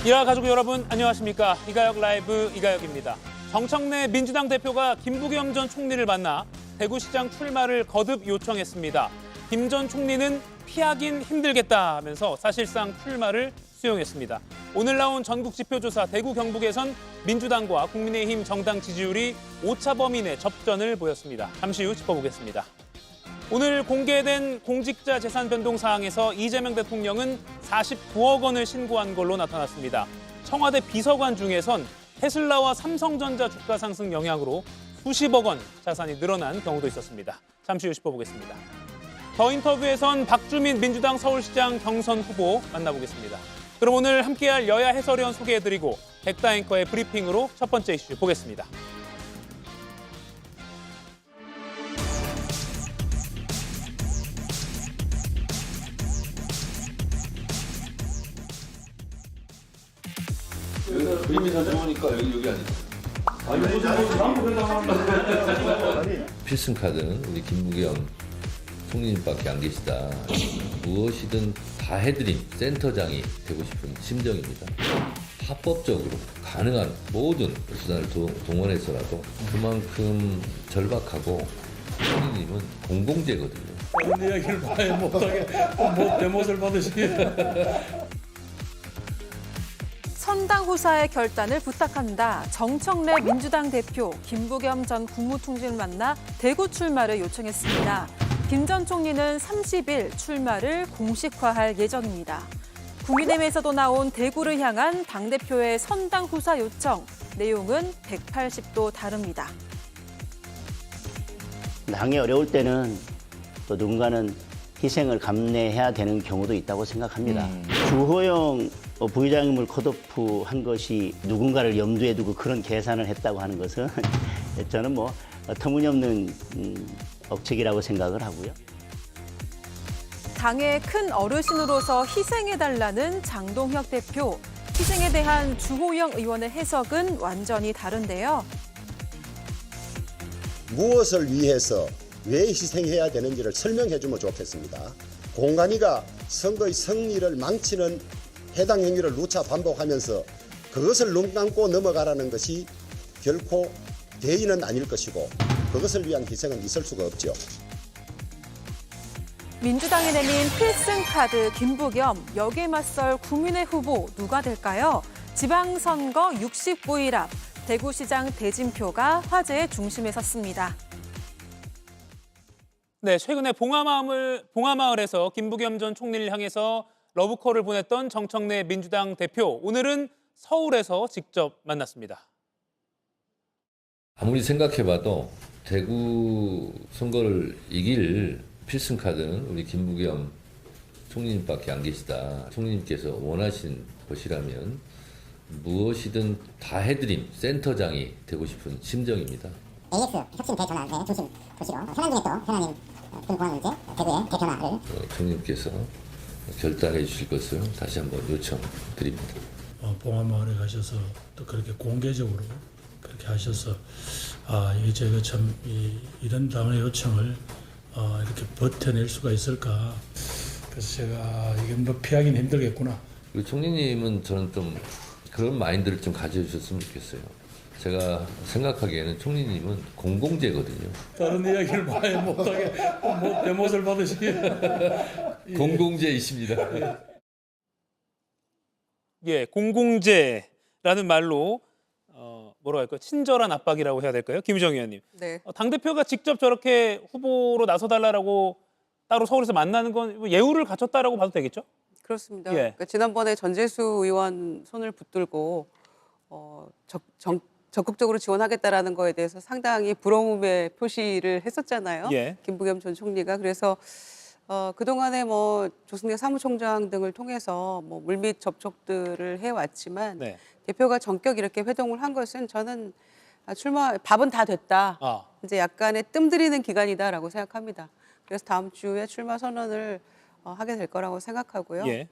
이하 가족 여러분 안녕하십니까. 이가혁 라이브 이가혁입니다. 정청래 민주당 대표가 김부겸 전 총리를 만나 대구시장 출마를 거듭 요청했습니다. 김 전 총리는 피하긴 힘들겠다 하면서 사실상 출마를 수용했습니다. 오늘 나온 전국 지표조사 대구 경북에선 민주당과 국민의힘 정당 지지율이 오차범위 내 접전을 보였습니다. 잠시 후 짚어보겠습니다. 오늘 공개된 공직자 재산 변동 사항에서 이재명 대통령은 49억 원을 신고한 걸로 나타났습니다. 청와대 비서관 중에선 테슬라와 삼성전자 주가 상승 영향으로 수십억 원 자산이 늘어난 경우도 있었습니다. 잠시 후 짚어보겠습니다. 더 인터뷰에선 박주민 민주당 서울시장 경선 후보 만나보겠습니다. 그럼 오늘 함께할 여야 해설위원 소개해드리고 백다 앵커의 브리핑으로 첫 번째 이슈 보겠습니다. 그림이 더 좋으니까 여기 아니에요. 필승카드는 우리 김부겸 총리님밖에 안 계시다. 무엇이든 다 해드린 센터장이 되고 싶은 심정입니다. 합법적으로 가능한 모든 수단을 동원해서라도 그만큼 절박하고 총리님은 공공재거든요. 그런 이야기를 봐야 못하게 대못을 받으시게. 선당후사의 결단을 부탁한다. 정청래 민주당 대표 김부겸 전 국무총리를 만나 대구 출마를 요청했습니다. 김 전 총리는 30일 출마를 공식화할 예정입니다. 국민의힘에서도 나온 대구를 향한 당대표의 선당후사 요청. 내용은 180도 다릅니다. 당이 어려울 때는 또 누군가는 희생을 감내해야 되는 경우도 있다고 생각합니다. 주호영 부의장님을 컷오프한 것이 누군가를 염두에 두고 그런 계산을 했다고 하는 것은 저는 터무니없는 억측이라고 생각을 하고요. 당의 큰 어르신으로서 희생해달라는 장동혁 대표. 희생에 대한 주호영 의원의 해석은 완전히 다른데요. 무엇을 위해서 왜 희생해야 되는지를 설명해주면 좋겠습니다. 공관위가 선거의 승리를 망치는 해당 행위를 누차 반복하면서 그것을 눈 감고 넘어가라는 것이 결코 대의는 아닐 것이고 그것을 위한 희생은 있을 수가 없죠. 민주당이 내민 필승카드 김부겸, 여기에 맞설 국민의 후보 누가 될까요? 지방선거 69일 앞 대구시장 대진표가 화제의 중심에 섰습니다. 네, 최근에 봉하마을에서 김부겸 전 총리를 향해서 러브콜을 보냈던 정청래 민주당 대표. 오늘은 서울에서 직접 만났습니다. 아무리 생각해봐도 대구 선거를 이길 필승카드는 우리 김부겸 총리님밖에 안 계시다. 총리님께서 원하시는 것이라면 무엇이든 다 해드린 센터장이 되고 싶은 심정입니다. AX 혁신 대전환의 중심 도시로 현안 중에 또 현안인 군공항 문제 대구의 대변화를 총리님께서 결단해 주실 것을 다시 한번 요청드립니다. 봉하마을에 가셔서 또 그렇게 공개적으로 그렇게 하셔서 이게 저희가 참 이런 당의 요청을 이렇게 버텨낼 수가 있을까. 그래서 제가 이게 피하기는 힘들겠구나. 우리 총리님은 저는 좀 그런 마인드를 좀 가져주셨으면 좋겠어요. 제가 생각하기에는 총리님은 공공재거든요. 다른 이야기를 봐야 못하게 대못을 받으시게. 공공재이십니다. 예, 공공재라는 말로 뭐라 할까요? 친절한 압박이라고 해야 될까요? 김유정 의원님. 네. 당대표가 직접 저렇게 후보로 나서달라고 따로 서울에서 만나는 건 예우를 갖췄다라고 봐도 되겠죠? 그렇습니다. 예. 그러니까 지난번에 전재수 의원 손을 붙들고 적극적으로 지원하겠다라는 거에 대해서 상당히 부러움의 표시를 했었잖아요. 예. 김부겸 전 총리가. 그래서 그동안에 조승래 사무총장 등을 통해서 물밑 접촉들을 해왔지만 네. 대표가 전격 이렇게 회동을 한 것은 저는 밥은 다 됐다. 이제 약간의 뜸들이는 기간이다라고 생각합니다. 그래서 다음 주에 출마 선언을 하게 될 거라고 생각하고요. 예.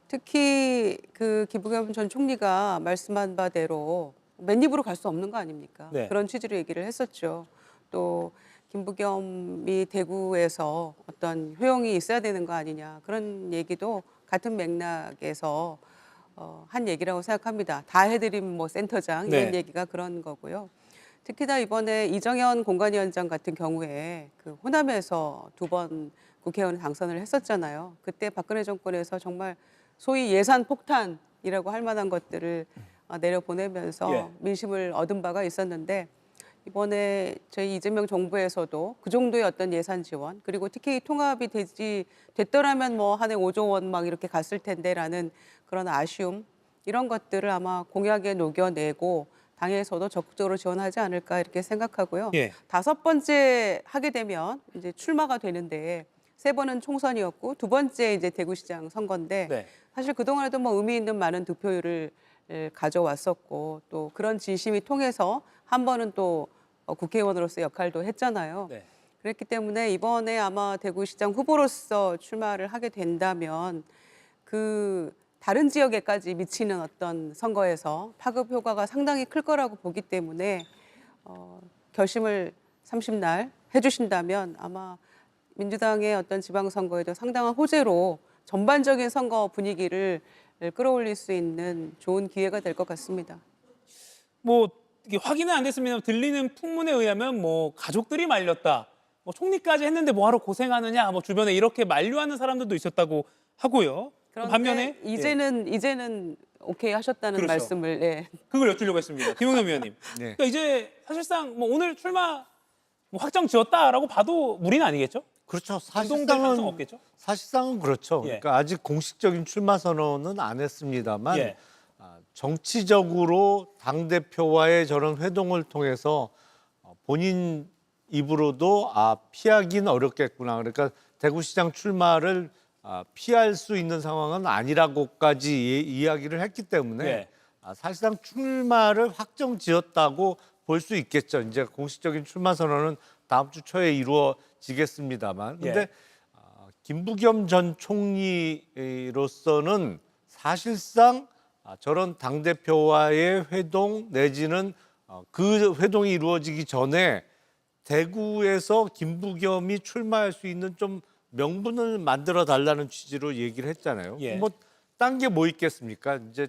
특히 그 김부겸 전 총리가 말씀한 바대로 맨입으로 갈 수 없는 거 아닙니까? 네. 그런 취지로 얘기를 했었죠. 또 김부겸이 대구에서 어떤 효용이 있어야 되는 거 아니냐 그런 얘기도 같은 맥락에서 한 얘기라고 생각합니다. 다 해드림 뭐 센터장 이런 네. 얘기가 그런 거고요. 특히나 이번에 이정현 공관위원장 같은 경우에 그 호남에서 2번 국회의원 당선을 했었잖아요. 그때 박근혜 정권에서 정말 소위 예산 폭탄이라고 할 만한 것들을 내려보내면서 예. 민심을 얻은 바가 있었는데 이번에 저희 이재명 정부에서도 그 정도의 어떤 예산 지원 그리고 특히 통합이 됐더라면 뭐 한 해 5조 원 막 이렇게 갔을 텐데라는 그런 아쉬움 이런 것들을 아마 공약에 녹여내고 당에서도 적극적으로 지원하지 않을까 이렇게 생각하고요. 예. 5번째 하게 되면 이제 출마가 되는데 3번은 총선이었고 2번째 이제 대구시장 선거인데 네. 사실 그동안에도 뭐 의미 있는 많은 득표율을 가져왔었고 또 그런 진심이 통해서 한 번은 또 국회의원으로서 역할도 했잖아요. 네. 그랬기 때문에 이번에 아마 대구시장 후보로서 출마를 하게 된다면 그 다른 지역에까지 미치는 어떤 선거에서 파급 효과가 상당히 클 거라고 보기 때문에 결심을 30날 해주신다면 아마 민주당의 어떤 지방선거에도 상당한 호재로 전반적인 선거 분위기를 끌어올릴 수 있는 좋은 기회가 될 것 같습니다. 뭐 이게 확인은 안 됐습니다. 들리는 풍문에 의하면 뭐 가족들이 말렸다. 뭐 총리까지 했는데 뭐하러 고생하느냐. 뭐 주변에 이렇게 만류하는 사람들도 있었다고 하고요. 그런데 반면에 이제는 오케이 하셨다는 그렇죠. 말씀을 그걸 여쭈려고 했습니다. 김용겸 위원님. 네. 그러니까 이제 사실상 뭐 오늘 출마 뭐 확정 지었다라고 봐도 무리는 아니겠죠? 그렇죠. 운동될 가능성 사실상은 없겠죠? 사실상은 그렇죠. 예. 그러니까 아직 공식적인 출마 선언은 안 했습니다만 예. 정치적으로 당 대표와의 저런 회동을 통해서 본인 입으로도 피하긴 어렵겠구나. 그러니까 대구시장 출마를 피할 수 있는 상황은 아니라고까지 이야기를 했기 때문에 예. 사실상 출마를 확정지었다고 볼 수 있겠죠. 이제 공식적인 출마 선언은 다음 주 초에 이루어지겠습니다만. 근데 예. 김부겸 전 총리로서는 사실상 저런 당대표와의 회동 내지는 그 회동이 이루어지기 전에 대구에서 김부겸이 출마할 수 있는 좀 명분을 만들어 달라는 취지로 얘기를 했잖아요. 예. 뭐 딴 게 뭐 있겠습니까? 이제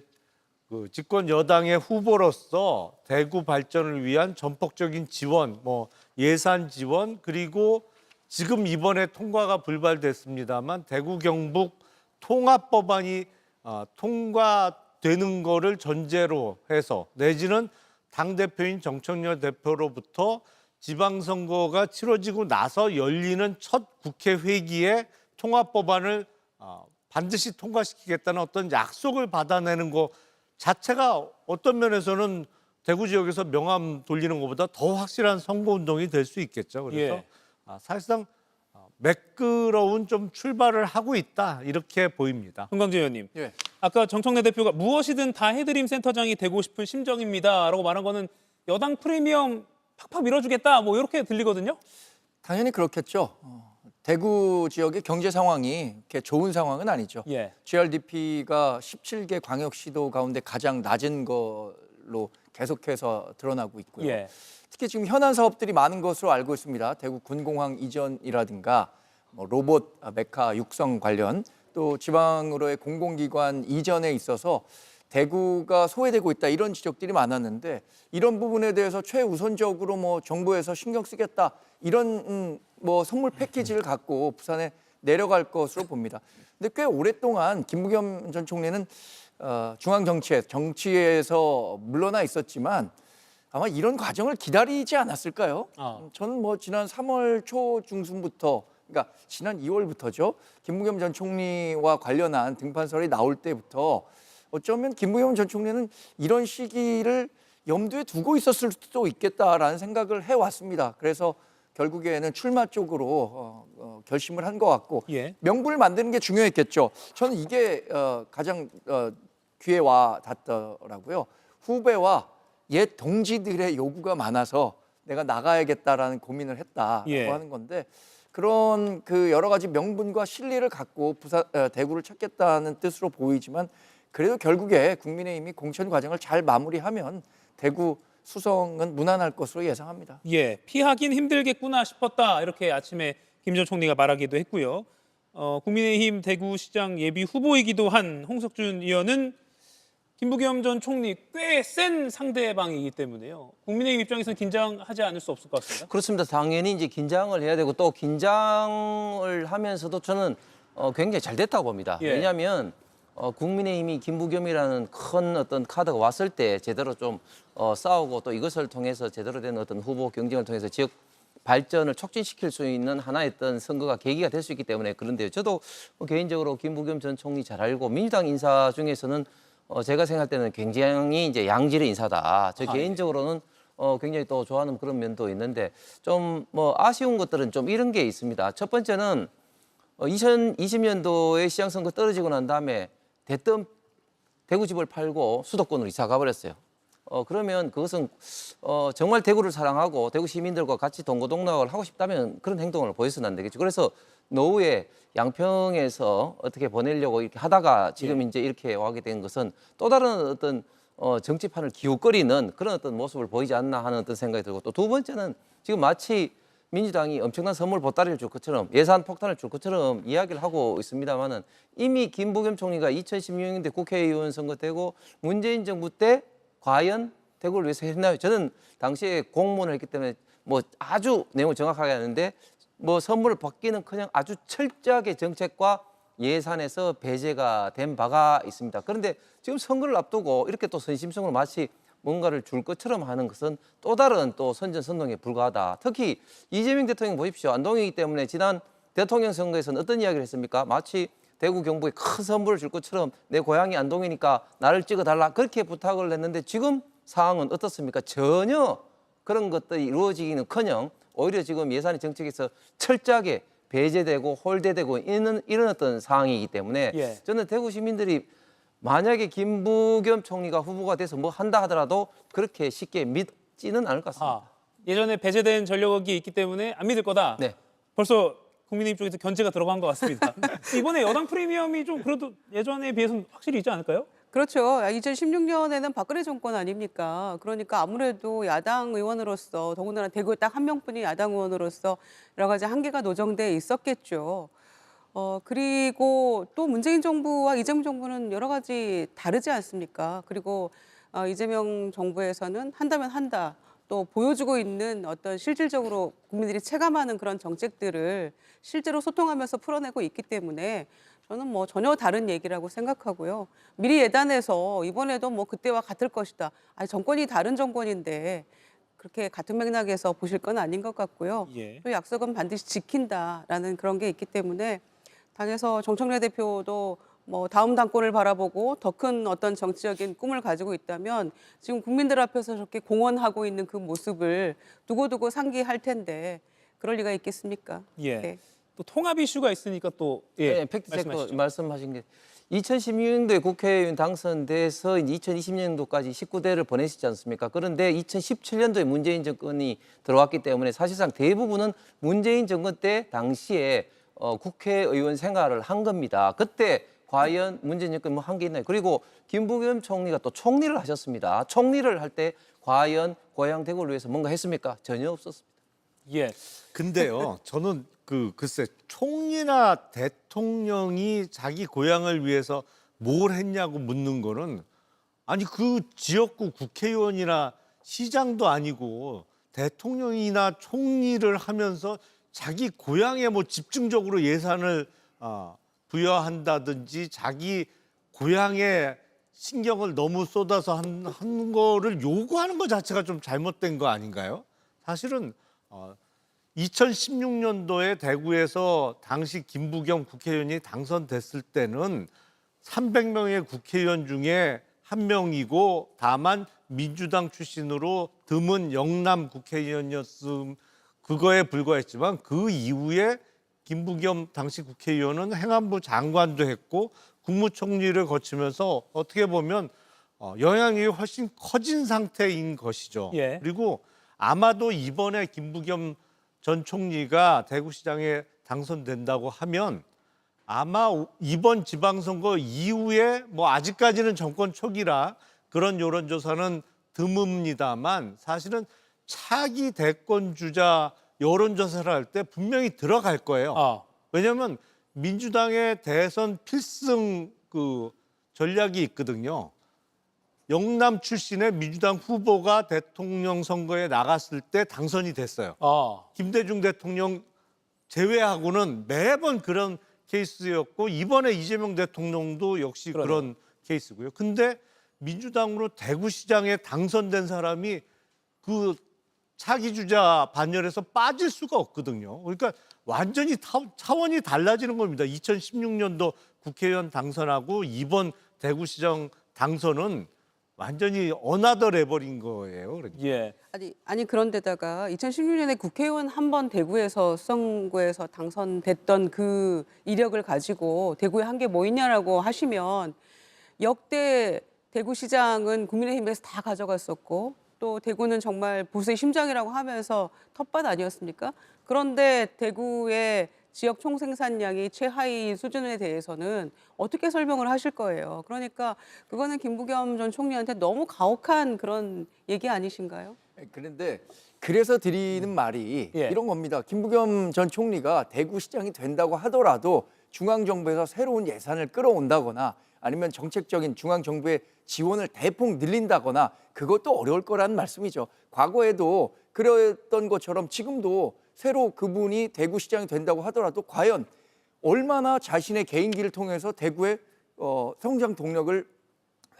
그 집권 여당의 후보로서 대구 발전을 위한 전폭적인 지원, 뭐 예산 지원 그리고 지금 이번에 통과가 불발됐습니다만 대구 경북 통합 법안이 통과되는 거를 전제로 해서 내지는 당 대표인 정청래 대표로부터 지방선거가 치러지고 나서 열리는 첫 국회 회기에 통합 법안을 반드시 통과시키겠다는 어떤 약속을 받아내는 거 자체가 어떤 면에서는 대구 지역에서 명함 돌리는 것보다 더 확실한 선거운동이 될 수 있겠죠. 그래서 예. 사실상 매끄러운 좀 출발을 하고 있다 이렇게 보입니다. 송강재 의원님. 예. 아까 정청래 대표가 무엇이든 다 해드림 센터장이 되고 싶은 심정입니다라고 말한 거는 여당 프리미엄 팍팍 밀어주겠다 뭐 이렇게 들리거든요. 당연히 그렇겠죠. 대구 지역의 경제 상황이 이렇게 좋은 상황은 아니죠. 예. GRDP가 17개 광역시도 가운데 가장 낮은 걸로 계속해서 드러나고 있고요. 예. 특히 지금 현안 사업들이 많은 것으로 알고 있습니다. 대구 군공항 이전이라든가 뭐 로봇 메카 육성 관련 또 지방으로의 공공기관 이전에 있어서 대구가 소외되고 있다 이런 지적들이 많았는데 이런 부분에 대해서 최우선적으로 뭐 정부에서 신경 쓰겠다 이런 뭐 선물 패키지를 갖고 부산에 내려갈 것으로 봅니다. 근데 꽤 오랫동안 김부겸 전 총리는 중앙 정치에서 물러나 있었지만 아마 이런 과정을 기다리지 않았을까요? 저는 뭐 지난 3월 초 중순부터 그러니까 지난 2월부터죠. 김부겸 전 총리와 관련한 등판설이 나올 때부터 어쩌면 김부겸 전 총리는 이런 시기를 염두에 두고 있었을 수도 있겠다라는 생각을 해왔습니다. 그래서 결국에는 출마 쪽으로 결심을 한 것 같고 예. 명분을 만드는 게 중요했겠죠. 저는 이게 가장 귀에 와 닿더라고요. 후배와 옛 동지들의 요구가 많아서 내가 나가야겠다라는 고민을 했다고 예. 하는 건데 그런 그 여러 가지 명분과 실리를 갖고 대구를 찾겠다는 뜻으로 보이지만 그래도 결국에 국민의힘이 공천 과정을 잘 마무리하면 대구 수성은 무난할 것으로 예상합니다. 예, 피하긴 힘들겠구나 싶었다 이렇게 아침에 김 전 총리가 말하기도 했고요. 국민의힘 대구시장 예비 후보이기도 한 홍석준 의원은 김부겸 전 총리 꽤 센 상대방이기 때문에요. 국민의힘 입장에서는 긴장하지 않을 수 없을 것 같습니다. 그렇습니다. 당연히 이제 긴장을 해야 되고 또 긴장을 하면서도 저는 굉장히 잘 됐다고 봅니다. 예. 왜냐하면 국민의힘이 김부겸이라는 큰 어떤 카드가 왔을 때 제대로 좀 싸우고 또 이것을 통해서 제대로 된 어떤 후보 경쟁을 통해서 지역 발전을 촉진시킬 수 있는 하나의 어떤 선거가 계기가 될 수 있기 때문에 그런데요. 저도 개인적으로 김부겸 전 총리 잘 알고 민주당 인사 중에서는 제가 생각할 때는 굉장히 이제 양질의 인사다. 저 개인적으로는 굉장히 또 좋아하는 그런 면도 있는데 좀 뭐 아쉬운 것들은 좀 이런 게 있습니다. 첫 번째는 2020년도에 시장 선거 떨어지고 난 다음에 대뜸 대구 집을 팔고 수도권으로 이사 가버렸어요. 그러면 그것은 정말 대구를 사랑하고 대구 시민들과 같이 동고동락을 하고 싶다면 그런 행동을 보여서는 안 되겠죠. 그래서 노후에 양평에서 어떻게 보내려고 이렇게 하다가 지금 이제 이렇게 와게 된 것은 또 다른 어떤 정치판을 기웃거리는 그런 어떤 모습을 보이지 않나 하는 어떤 생각이 들고 또 두 번째는 지금 마치 민주당이 엄청난 선물 보따리를 줄 것처럼 예산 폭탄을 줄 것처럼 이야기를 하고 있습니다만은 이미 김부겸 총리가 2016년대 국회의원 선거 때고 문재인 정부 때 과연 대구를 위해서 했나요? 저는 당시에 공무원을 했기 때문에 뭐 아주 내용을 정확하게 하는데 뭐 선물을 받기는커녕 아주 철저하게 정책과 예산에서 배제가 된 바가 있습니다. 그런데 지금 선거를 앞두고 이렇게 또 선심성으로 마치 뭔가를 줄 것처럼 하는 것은 또 다른 또 선전선동에 불과하다. 특히 이재명 대통령 보십시오. 안동이기 때문에 지난 대통령 선거에서는 어떤 이야기를 했습니까? 마치 대구 경북에 큰 선물을 줄 것처럼 내 고향이 안동이니까 나를 찍어달라 그렇게 부탁을 했는데 지금 상황은 어떻습니까? 전혀 그런 것들이 이루어지기는커녕 오히려 지금 예산의 정책에서 철저하게 배제되고 홀대되고 이런 어떤 상황이기 때문에 예. 저는 대구 시민들이 만약에 김부겸 총리가 후보가 돼서 뭐 한다 하더라도 그렇게 쉽게 믿지는 않을 것 같습니다. 예전에 배제된 전력이 있기 때문에 안 믿을 거다. 네. 벌써 국민의힘 쪽에서 견제가 들어간 것 같습니다. 이번에 여당 프리미엄이 좀 그래도 예전에 비해서는 확실히 있지 않을까요? 그렇죠. 2016년에는 박근혜 정권 아닙니까? 그러니까 아무래도 야당 의원으로서 더군다나 대구에 딱 한 명뿐인 야당 의원으로서 여러 가지 한계가 노정돼 있었겠죠. 그리고 또 문재인 정부와 이재명 정부는 여러 가지 다르지 않습니까? 그리고 이재명 정부에서는 한다면 한다. 또 보여주고 있는 어떤 실질적으로 국민들이 체감하는 그런 정책들을 실제로 소통하면서 풀어내고 있기 때문에 저는 뭐 전혀 다른 얘기라고 생각하고요. 미리 예단해서 이번에도 뭐 그때와 같을 것이다. 아니, 정권이 다른 정권인데 그렇게 같은 맥락에서 보실 건 아닌 것 같고요. 예. 또 약속은 반드시 지킨다라는 그런 게 있기 때문에 당에서 정청래 대표도 뭐 다음 당권을 바라보고 더 큰 어떤 정치적인 꿈을 가지고 있다면 지금 국민들 앞에서 저렇게 공언하고 있는 그 모습을 두고두고 상기할 텐데 그럴 리가 있겠습니까? 예. 네. 또 통합 이슈가 있으니까 또 네, 팩트체크 말씀하신 게 2016년도에 국회의원 당선돼서 2020년도까지 19대를 보내시지 않습니까? 그런데 2017년도에 문재인 정권이 들어왔기 때문에 사실상 대부분은 문재인 정권 때 당시에 국회의원 생활을 한 겁니다. 그때 과연 문재인 정권 뭐 한 게 있나요? 그리고 김부겸 총리가 또 총리를 하셨습니다. 총리를 할 때 과연 고향 대구를 위해서 뭔가 했습니까? 전혀 없었습니다. 예. 근데요, 저는 글쎄 총리나 대통령이 자기 고향을 위해서 뭘 했냐고 묻는 거는 아니 그 지역구 국회의원이나 시장도 아니고 대통령이나 총리를 하면서 자기 고향에 뭐 집중적으로 예산을 부여한다든지 자기 고향에 신경을 너무 쏟아서 한 거를 요구하는 것 자체가 좀 잘못된 거 아닌가요? 사실은 2016년도에 대구에서 당시 김부겸 국회의원이 당선됐을 때는 300명의 국회의원 중에 한 명이고 다만 민주당 출신으로 드문 영남 국회의원이었음 그거에 불과했지만 그 이후에 김부겸 당시 국회의원은 행안부 장관도 했고 국무총리를 거치면서 어떻게 보면 영향력이 훨씬 커진 상태인 것이죠. 예. 그리고 아마도 이번에 김부겸 전 총리가 대구시장에 당선된다고 하면 아마 이번 지방선거 이후에 뭐 아직까지는 정권 초기라 그런 여론조사는 드뭅니다만 사실은 차기 대권 주자 여론조사를 할 때 분명히 들어갈 거예요. 왜냐하면 민주당의 대선 필승 전략이 있거든요. 영남 출신의 민주당 후보가 대통령 선거에 나갔을 때 당선이 됐어요. 김대중 대통령 제외하고는 매번 그런 케이스였고 이번에 이재명 대통령도 역시 그런 케이스고요. 근데 민주당으로 대구시장에 당선된 사람이 그 차기 주자 반열에서 빠질 수가 없거든요. 그러니까 완전히 차원이 달라지는 겁니다. 2016년도 국회의원 당선하고 이번 대구시장 당선은 완전히 어나더 레벨인 거예요. 그러니까. 예. 아니 그런데다가 2016년에 국회의원 한 번 대구에서 선거에서 당선됐던 그 이력을 가지고 대구에 한 게 뭐 있냐라고 하시면 역대 대구시장은 국민의힘에서 다 가져갔었고 또 대구는 정말 보수의 심장이라고 하면서 텃밭 아니었습니까? 그런데 대구의 지역 총생산량이 최하위 수준에 대해서는 어떻게 설명을 하실 거예요? 그러니까 그거는 김부겸 전 총리한테 너무 가혹한 그런 얘기 아니신가요? 그런데 그래서 드리는 말이 이런 겁니다. 김부겸 전 총리가 대구시장이 된다고 하더라도 중앙정부에서 새로운 예산을 끌어온다거나 아니면 정책적인 중앙정부의 지원을 대폭 늘린다거나 그것도 어려울 거라는 말씀이죠. 과거에도 그랬던 것처럼 지금도 새로 그분이 대구시장이 된다고 하더라도 과연 얼마나 자신의 개인기를 통해서 대구의 성장 동력을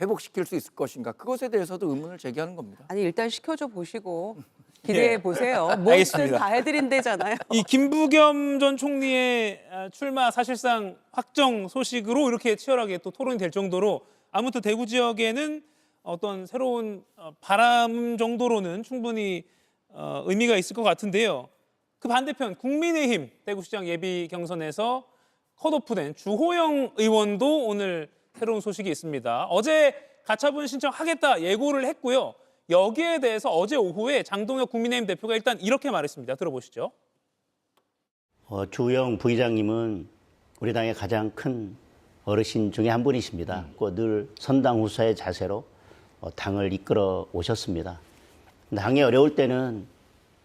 회복시킬 수 있을 것인가. 그것에 대해서도 의문을 제기하는 겁니다. 아니 일단 시켜줘 보시고 기대해 보세요. 뭐든 다 해드린대잖아요. 이 김부겸 전 총리의 출마 사실상 확정 소식으로 이렇게 치열하게 또 토론이 될 정도로 아무튼 대구 지역에는 어떤 새로운 바람 정도로는 충분히 의미가 있을 것 같은데요. 그 반대편 국민의힘 대구시장 예비 경선에서 컷오프된 주호영 의원도 오늘 새로운 소식이 있습니다. 어제 가처분 신청하겠다 예고를 했고요. 여기에 대해서 어제 오후에 장동혁 국민의힘 대표가 일단 이렇게 말했습니다. 들어보시죠. 주호영 부의장님은 우리 당의 가장 큰 어르신 중에 한 분이십니다. 늘 선당 후사의 자세로 당을 이끌어 오셨습니다. 당이 어려울 때는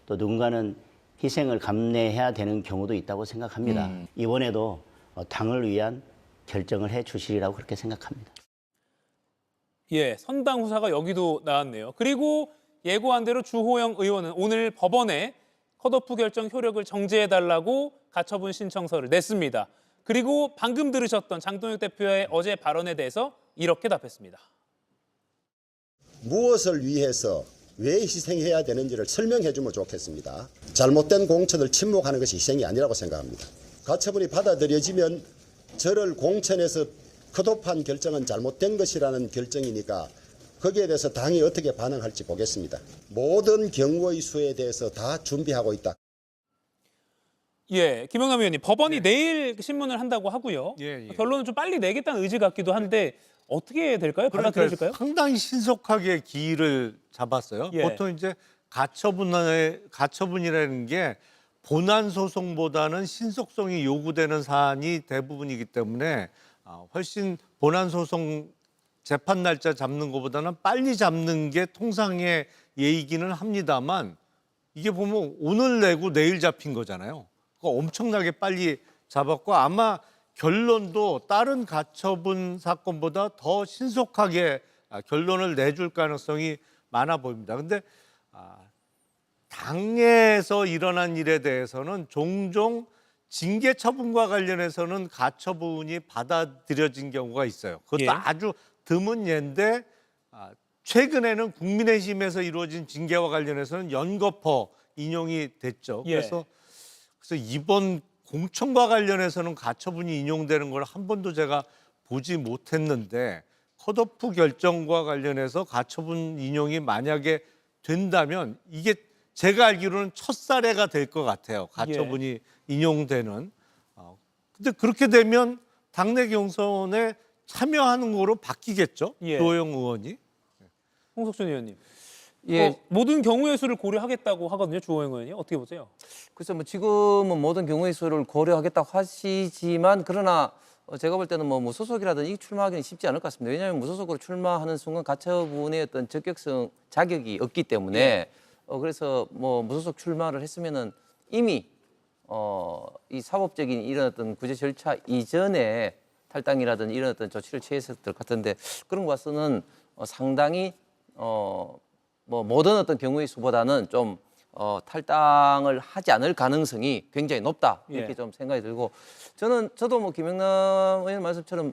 또 누군가는 희생을 감내해야 되는 경우도 있다고 생각합니다. 이번에도 당을 위한 결정을 해 주시리라고 그렇게 생각합니다. 예, 선당 후사가 여기도 나왔네요. 그리고 예고한 대로 주호영 의원은 오늘 법원에 컷오프 결정 효력을 정지해달라고 가처분 신청서를 냈습니다. 그리고 방금 들으셨던 장동혁 대표의 어제 발언에 대해서 이렇게 답했습니다. 무엇을 위해서 왜 희생해야 되는지를 설명해 주면 좋겠습니다. 잘못된 공천을 침묵하는 것이 희생이 아니라고 생각합니다. 가처분이 받아들여지면 저를 공천에서 컷오프한 결정은 잘못된 것이라는 결정이니까 거기에 대해서 당이 어떻게 반응할지 보겠습니다. 모든 경우의 수에 대해서 다 준비하고 있다. 예, 김영남 의원님, 법원이 내일 신문을 한다고 하고요. 결론은 좀 빨리 내겠다는 의지 같기도 한데 어떻게 될까요? 받아들여질까요? 상당히 신속하게 기일을 잡았어요. 보통 이제 가처분이라는 게 본안 소송보다는 신속성이 요구되는 사안이 대부분이기 때문에 훨씬 본안 소송 재판 날짜 잡는 것보다는 빨리 잡는 게 통상의 예이기는 합니다만 이게 보면 오늘 내고 내일 잡힌 거잖아요. 그러니까 엄청나게 빨리 잡았고 아마 결론도 다른 가처분 사건보다 더 신속하게 결론을 내줄 가능성이 많아 보입니다. 근데 당에서 일어난 일에 대해서는 종종 징계 처분과 관련해서는 가처분이 받아들여진 경우가 있어요. 그것도 아주 드문 예인데 최근에는 국민의힘에서 이루어진 징계와 관련해서는 연거푸 인용이 됐죠. 그래서 이번 공천과 관련해서는 가처분이 인용되는 걸 한 번도 제가 보지 못했는데 컷오프 결정과 관련해서 가처분 인용이 만약에 된다면 이게 제가 알기로는 첫 사례가 될 것 같아요. 가처분이 인용되는. 근데 그렇게 되면 당내 경선에 참여하는 거로 바뀌겠죠. 주호영 의원이. 홍석천 의원님. 모든 경우의 수를 고려하겠다고 하거든요. 주호영 의원이. 어떻게 보세요? 글쎄 뭐 지금은 모든 경우의 수를 고려하겠다고 하시지만 그러나 제가 볼 때는 뭐 무소속이라든지 출마하기는 쉽지 않을 것 같습니다. 왜냐하면 무소속으로 출마하는 순간 가처분의 어떤 적격성 자격이 없기 때문에 그래서 뭐 무소속 출마를 했으면은 이미 이 사법적인 이런 어떤 구제 절차 이전에 탈당이라든 이런 어떤 조치를 취했을 것 같은데 그런 것 봐서는 상당히 뭐 모든 어떤 경우의 수보다는 좀 탈당을 하지 않을 가능성이 굉장히 높다 이렇게 예. 좀 생각이 들고 저도 뭐 김영남 의원 말씀처럼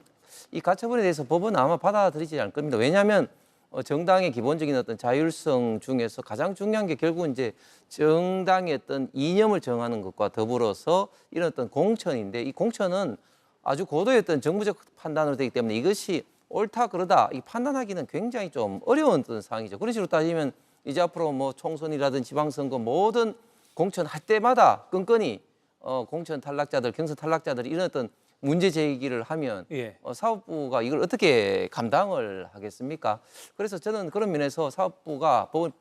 이 가처분에 대해서 법원은 아마 받아들이지 않을 겁니다. 왜냐하면 정당의 기본적인 어떤 자율성 중에서 가장 중요한 게 결국은 이제 정당의 어떤 이념을 정하는 것과 더불어서 이런 어떤 공천인데 이 공천은 아주 고도의 어떤 정부적 판단으로 되기 때문에 이것이 옳다 그러다 이 판단하기는 굉장히 좀 어려운 어떤 상황이죠. 그런 식으로 따지면 이제 앞으로 뭐 총선이라든 지방선거 모든 공천할 때마다 끈끈이 공천 탈락자들, 경선 탈락자들 이런 어떤 문제 제기를 하면 예. 사법부가 이걸 어떻게 감당을 하겠습니까? 그래서 저는 그런 면에서 사법부가 법을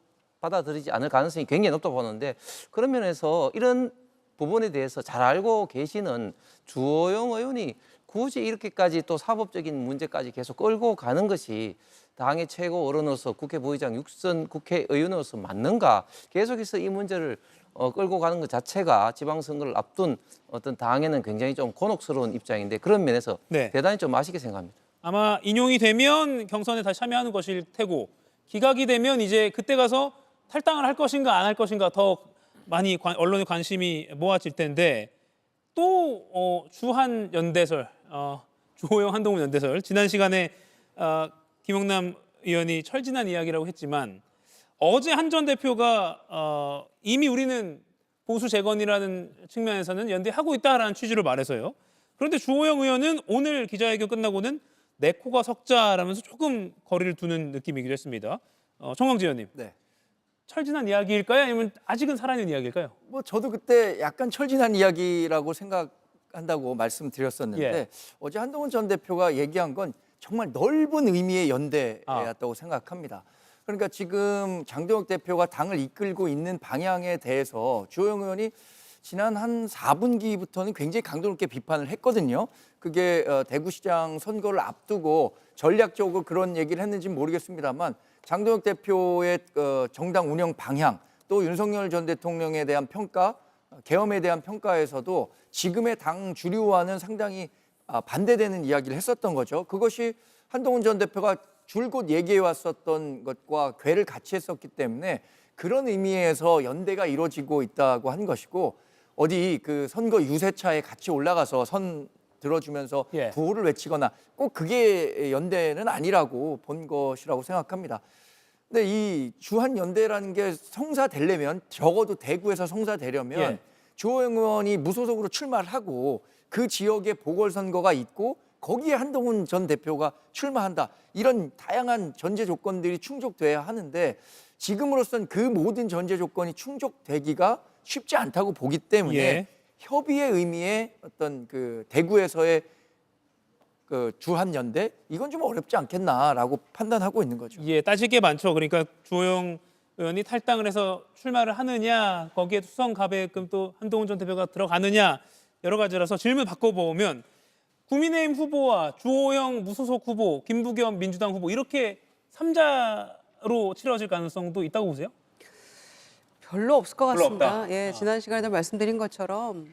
받아들이지 않을 가능성이 굉장히 높다고 보는데 그런 면에서 이런 부분에 대해서 잘 알고 계시는 주호영 의원이 굳이 이렇게까지 또 사법적인 문제까지 계속 끌고 가는 것이 당의 최고 어른으로서 국회 부의장 육선 국회의원으로서 맞는가? 계속해서 이 문제를 끌고 가는 것 자체가 지방선거를 앞둔 어떤 당에는 굉장히 좀 곤혹스러운 입장인데 그런 면에서 네. 대단히 좀 아쉽게 생각합니다. 아마 인용이 되면 경선에 다시 참여하는 것일 테고 기각이 되면 이제 그때 가서 탈당을 할 것인가 안 할 것인가 더 많이 언론의 관심이 모아질 텐데 또 주한 연대설, 주호영 한동훈 연대설 지난 시간에 김영남 의원이 철진한 이야기라고 했지만 어제 한 전 대표가 이미 우리는 보수 재건이라는 측면에서는 연대하고 있다라는 취지로 말해서요. 그런데 주호영 의원은 오늘 기자회견 끝나고는 내 코가 석자라면서 조금 거리를 두는 느낌이기도 했습니다. 정광재 의원님. 네. 철진한 이야기일까요? 아니면 아직은 살아있는 이야기일까요? 뭐 저도 그때 약간 철진한 이야기라고 생각한다고 말씀드렸었는데 예. 어제 한동훈 전 대표가 얘기한 건 정말 넓은 의미의 연대였다고 생각합니다. 그러니까 지금 장동혁 대표가 당을 이끌고 있는 방향에 대해서 주호영 의원이 지난 한 4분기부터는 굉장히 강도 높게 비판을 했거든요. 그게 대구시장 선거를 앞두고 전략적으로 그런 얘기를 했는지 모르겠습니다만 장동혁 대표의 정당 운영 방향 또 윤석열 전 대통령에 대한 평가, 계엄에 대한 평가에서도 지금의 당 주류와는 상당히 반대되는 이야기를 했었던 거죠. 그것이 한동훈 전 대표가 줄곧 얘기해 왔었던 것과 궤를 같이 했었기 때문에 그런 의미에서 연대가 이루어지고 있다고 한 것이고 어디 그 선거 유세차에 같이 올라가서 선 들어주면서 예. 구호를 외치거나 꼭 그게 연대는 아니라고 본 것이라고 생각합니다. 근데 이 주한 연대라는 게 성사되려면 적어도 대구에서 성사되려면 예. 주호영 의원이 무소속으로 출마를 하고 그 지역에 보궐선거가 있고 거기에 한동훈 전 대표가 출마한다. 이런 다양한 전제 조건들이 충족돼야 하는데 지금으로선 그 모든 전제 조건이 충족되기가 쉽지 않다고 보기 때문에 예. 협의의 의미의 어떤 그 대구에서의 그 주한 연대 이건 좀 어렵지 않겠나라고 판단하고 있는 거죠. 예, 따질 게 많죠. 그러니까 주호영 의원이 탈당을 해서 출마를 하느냐, 거기에 수성 가배금 또 한동훈 전 대표가 들어가느냐 여러 가지라서 질문 바꿔보면 국민의힘 후보와 주호영 무소속 후보, 김부겸 민주당 후보 이렇게 3자로 치러질 가능성도 있다고 보세요? 별로 없을 것 별로 같습니다. 없다. 예, 지난 시간에도 말씀드린 것처럼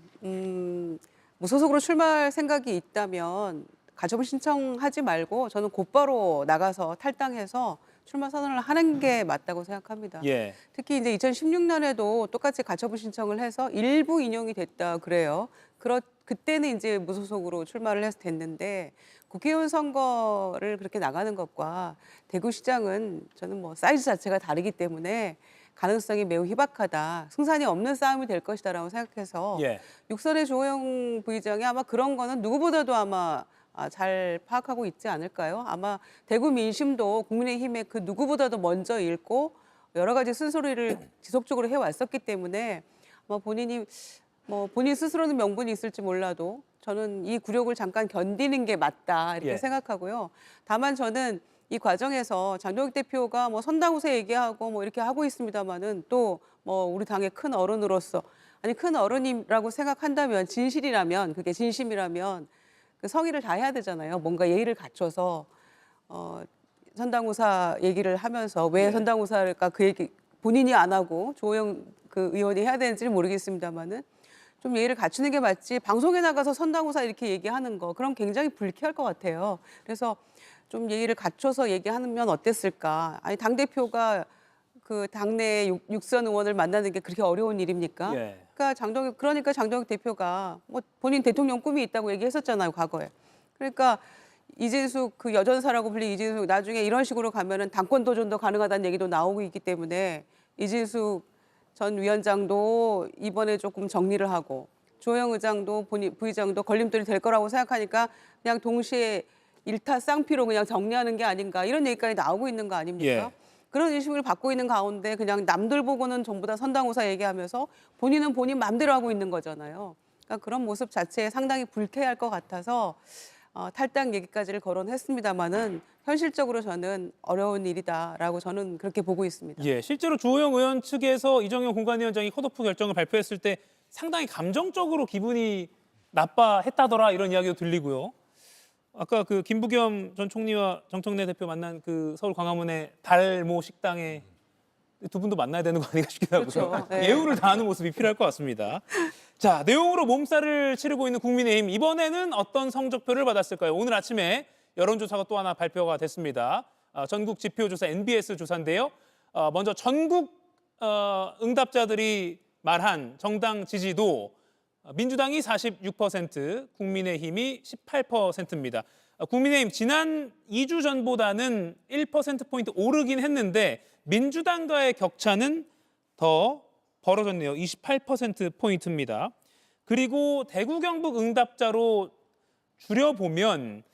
무소속으로 출마할 생각이 있다면 가처분 신청하지 말고 저는 곧바로 나가서 탈당해서 출마 선언을 하는 게 맞다고 생각합니다. 예. 특히 이제 2016년에도 똑같이 가처분 신청을 해서 일부 인용이 됐다 그래요. 그때는 이제 무소속으로 출마를 해서 됐는데 국회의원 선거를 그렇게 나가는 것과 대구시장은 저는 뭐 사이즈 자체가 다르기 때문에 가능성이 매우 희박하다. 승산이 없는 싸움이 될 것이다라고 생각해서 예. 육선의 주호영 부의장이 아마 그런 거는 누구보다도 아마 잘 파악하고 있지 않을까요? 아마 대구 민심도 국민의힘의 그 누구보다도 먼저 읽고 여러 가지 쓴소리를 지속적으로 해왔었기 때문에 아마 본인이 본인 스스로는 명분이 있을지 몰라도 저는 이 굴욕을 잠깐 견디는 게 맞다 이렇게 예. 생각하고요. 다만 저는 이 과정에서 장동혁 대표가 선당우세 얘기하고 이렇게 하고 있습니다만은 또 우리 당의 큰 어른으로서 큰 어른이라고 생각한다면 진실이라면 그게 진심이라면 그 성의를 다해야 되잖아요. 뭔가 예의를 갖춰서 선당우사 얘기를 하면서 왜 선당우사일까 그 얘기 본인이 안 하고 주호영 그 의원이 해야 되는지는 모르겠습니다만은 좀 예의를 갖추는 게 맞지 방송에 나가서 선당우사 이렇게 얘기하는 거 그럼 굉장히 불쾌할 것 같아요. 그래서 좀 예의를 갖춰서 얘기하면 어땠을까? 아니 당대표가 그 당내 육선 의원을 만나는 게 그렇게 어려운 일입니까? 예. 그러니까 장동혁 대표가 뭐 본인 대통령 꿈이 있다고 얘기했었잖아요, 과거에. 그러니까 이진숙 그 여전사라고 불린 이진숙 나중에 이런 식으로 가면은 당권 도전도 가능하다는 얘기도 나오고 있기 때문에 이진숙 전 위원장도 이번에 조금 정리를 하고 조영 의장도 부의장도 걸림돌이 될 거라고 생각하니까 그냥 동시에 일타쌍피로 그냥 정리하는 게 아닌가 이런 얘기까지 나오고 있는 거 아닙니까? 예. 그런 인식을 받고 있는 가운데 그냥 남들 보고는 전부 다 선당우사 얘기하면서 본인은 본인 마음대로 하고 있는 거잖아요. 그러니까 그런 모습 자체에 상당히 불쾌할 것 같아서 탈당 얘기까지를 거론했습니다마는 현실적으로 저는 어려운 일이다라고 저는 그렇게 보고 있습니다. 예, 실제로 주호영 의원 측에서 이정현 공관위원장이 컷오프 결정을 발표했을 때 상당히 감정적으로 기분이 나빠했다더라 이런 이야기도 들리고요. 아까 그 김부겸 전 총리와 정청래 대표 만난 그 서울 광화문의 달모 식당에 두 분도 만나야 되는 거 아닌가 싶기도 하고요. 그렇죠. 네. 예우를 다하는 모습이 필요할 것 같습니다. 자, 내용으로 몸살을 치르고 있는 국민의힘 이번에는 어떤 성적표를 받았을까요? 오늘 아침에 여론조사가 또 하나 발표가 됐습니다. 전국 지표조사 NBS 조사인데요. 먼저 전국 응답자들이 말한 정당 지지도 민주당이 46%, 국민의힘이 18%입니다. 국민의힘 지난 2주 전보다는 1%포인트 오르긴 했는데 민주당과의 격차는 더 벌어졌네요. 28%포인트입니다. 그리고 대구 경북 응답자로 줄여보면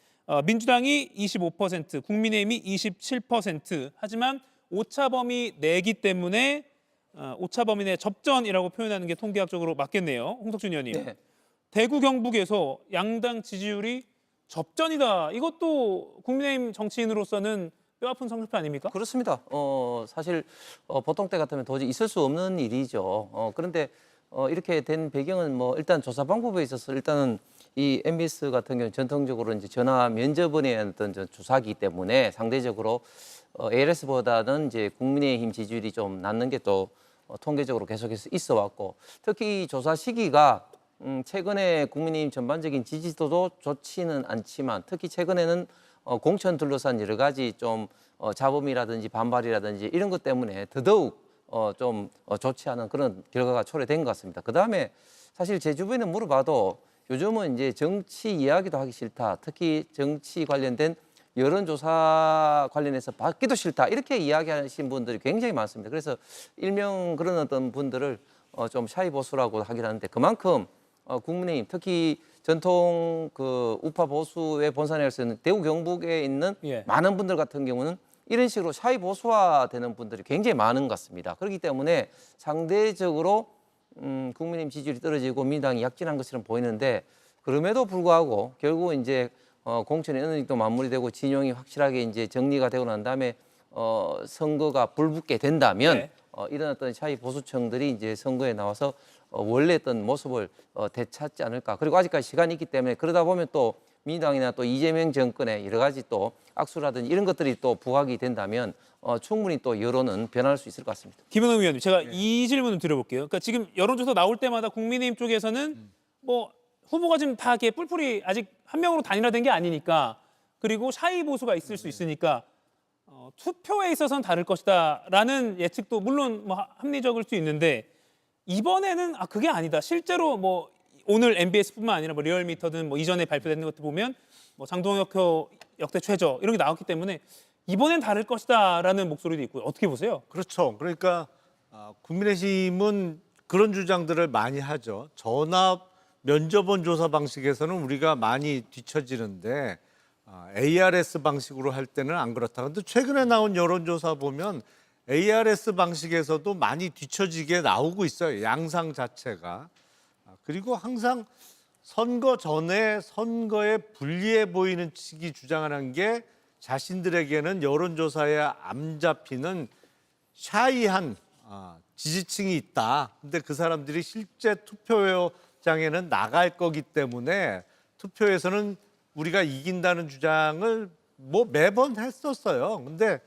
민주당이 25%, 국민의힘이 27%. 하지만 오차범위 내기 때문에 오차범위 내 접전이라고 표현하는 게 통계학적으로 맞겠네요. 홍석준 의원님. 네. 대구 경북에서 양당 지지율이 접전이다. 이것도 국민의힘 정치인으로서는 뼈아픈 성적표 아닙니까? 그렇습니다. 사실 보통 때 같으면 도저히 있을 수 없는 일이죠. 그런데 이렇게 된 배경은 뭐 일단 조사 방법에 있어서 일단은 이 MBS 같은 경우는 전통적으로 이제 전화 면접원의 어떤 조사기 때문에 상대적으로 ALS보다는 이제 국민의힘 지지율이 좀 낮는 게 또 통계적으로 계속해서 있어 왔고 특히 이 조사 시기가 최근에 국민의힘 전반적인 지지도도 좋지는 않지만 특히 최근에는 공천 둘러싼 여러 가지 좀 잡음이라든지 반발이라든지 이런 것 때문에 더더욱 좀 좋지 않은 그런 결과가 초래된 것 같습니다. 그다음에 사실 제 주변에 물어봐도 요즘은 이제 정치 이야기도 하기 싫다. 특히 정치 관련된 여론조사 관련해서 받기도 싫다. 이렇게 이야기하신 분들이 굉장히 많습니다. 그래서 일명 그런 어떤 분들을 좀 샤이 보수라고 하긴 하는데 그만큼 국민의힘 특히 전통 그 우파 보수의 본산이라고 쓰는 대구 경북에 있는 예. 많은 분들 같은 경우는 이런 식으로 샤이 보수화되는 분들이 굉장히 많은 것 같습니다. 그렇기 때문에 상대적으로 국민의힘 지지율이 떨어지고 민주당이 약진한 것처럼 보이는데 그럼에도 불구하고 결국 이제 공천이 어느 정도 마무리되고 진영이 확실하게 이제 정리가 되고 난 다음에 선거가 불붙게 된다면 네. 이런 어떤 샤이 보수층들이 이제 선거에 나와서 원래 했던 모습을 되찾지 않을까. 그리고 아직까지 시간이 있기 때문에 그러다 보면 또 민주당이나 또 이재명 정권의 여러 가지 또 악수라든지 이런 것들이 또 부각이 된다면 충분히 또 여론은 변할 수 있을 것 같습니다. 김은호 의원님, 제가 이 질문을 드려볼게요. 그러니까 지금 여론조사 나올 때마다 국민의힘 쪽에서는 뭐 후보가 지금 다 이렇게 뿔뿔이 아직 한 명으로 단일화된 게 아니니까 그리고 샤이 보수가 있을 수 있으니까 투표에 있어서는 다를 것이다라는 예측도 물론 뭐 합리적일 수 있는데 이번에는 그게 아니다. 실제로 뭐 오늘 MBS뿐만 아니라 뭐 리얼미터든 뭐 이전에 발표된 것들 보면 뭐 장동혁 역대 최저 이런 게 나왔기 때문에 이번엔 다를 것이다라는 목소리도 있고요. 어떻게 보세요? 그렇죠. 그러니까 국민의힘은 그런 주장들을 많이 하죠. 전압 면접원 조사 방식에서는 우리가 많이 뒤처지는데 ARS 방식으로 할 때는 안 그렇다. 그런데 최근에 나온 여론조사 보면 ARS 방식에서도 많이 뒤처지게 나오고 있어요. 양상 자체가. 그리고 항상 선거 전에 선거에 불리해 보이는 측이 주장하는 게 자신들에게는 여론조사에 안 잡히는 샤이한 지지층이 있다. 근데 그 사람들이 실제 투표장에는 나갈 거기 때문에 투표에서는 우리가 이긴다는 주장을 뭐 매번 했었어요. 근데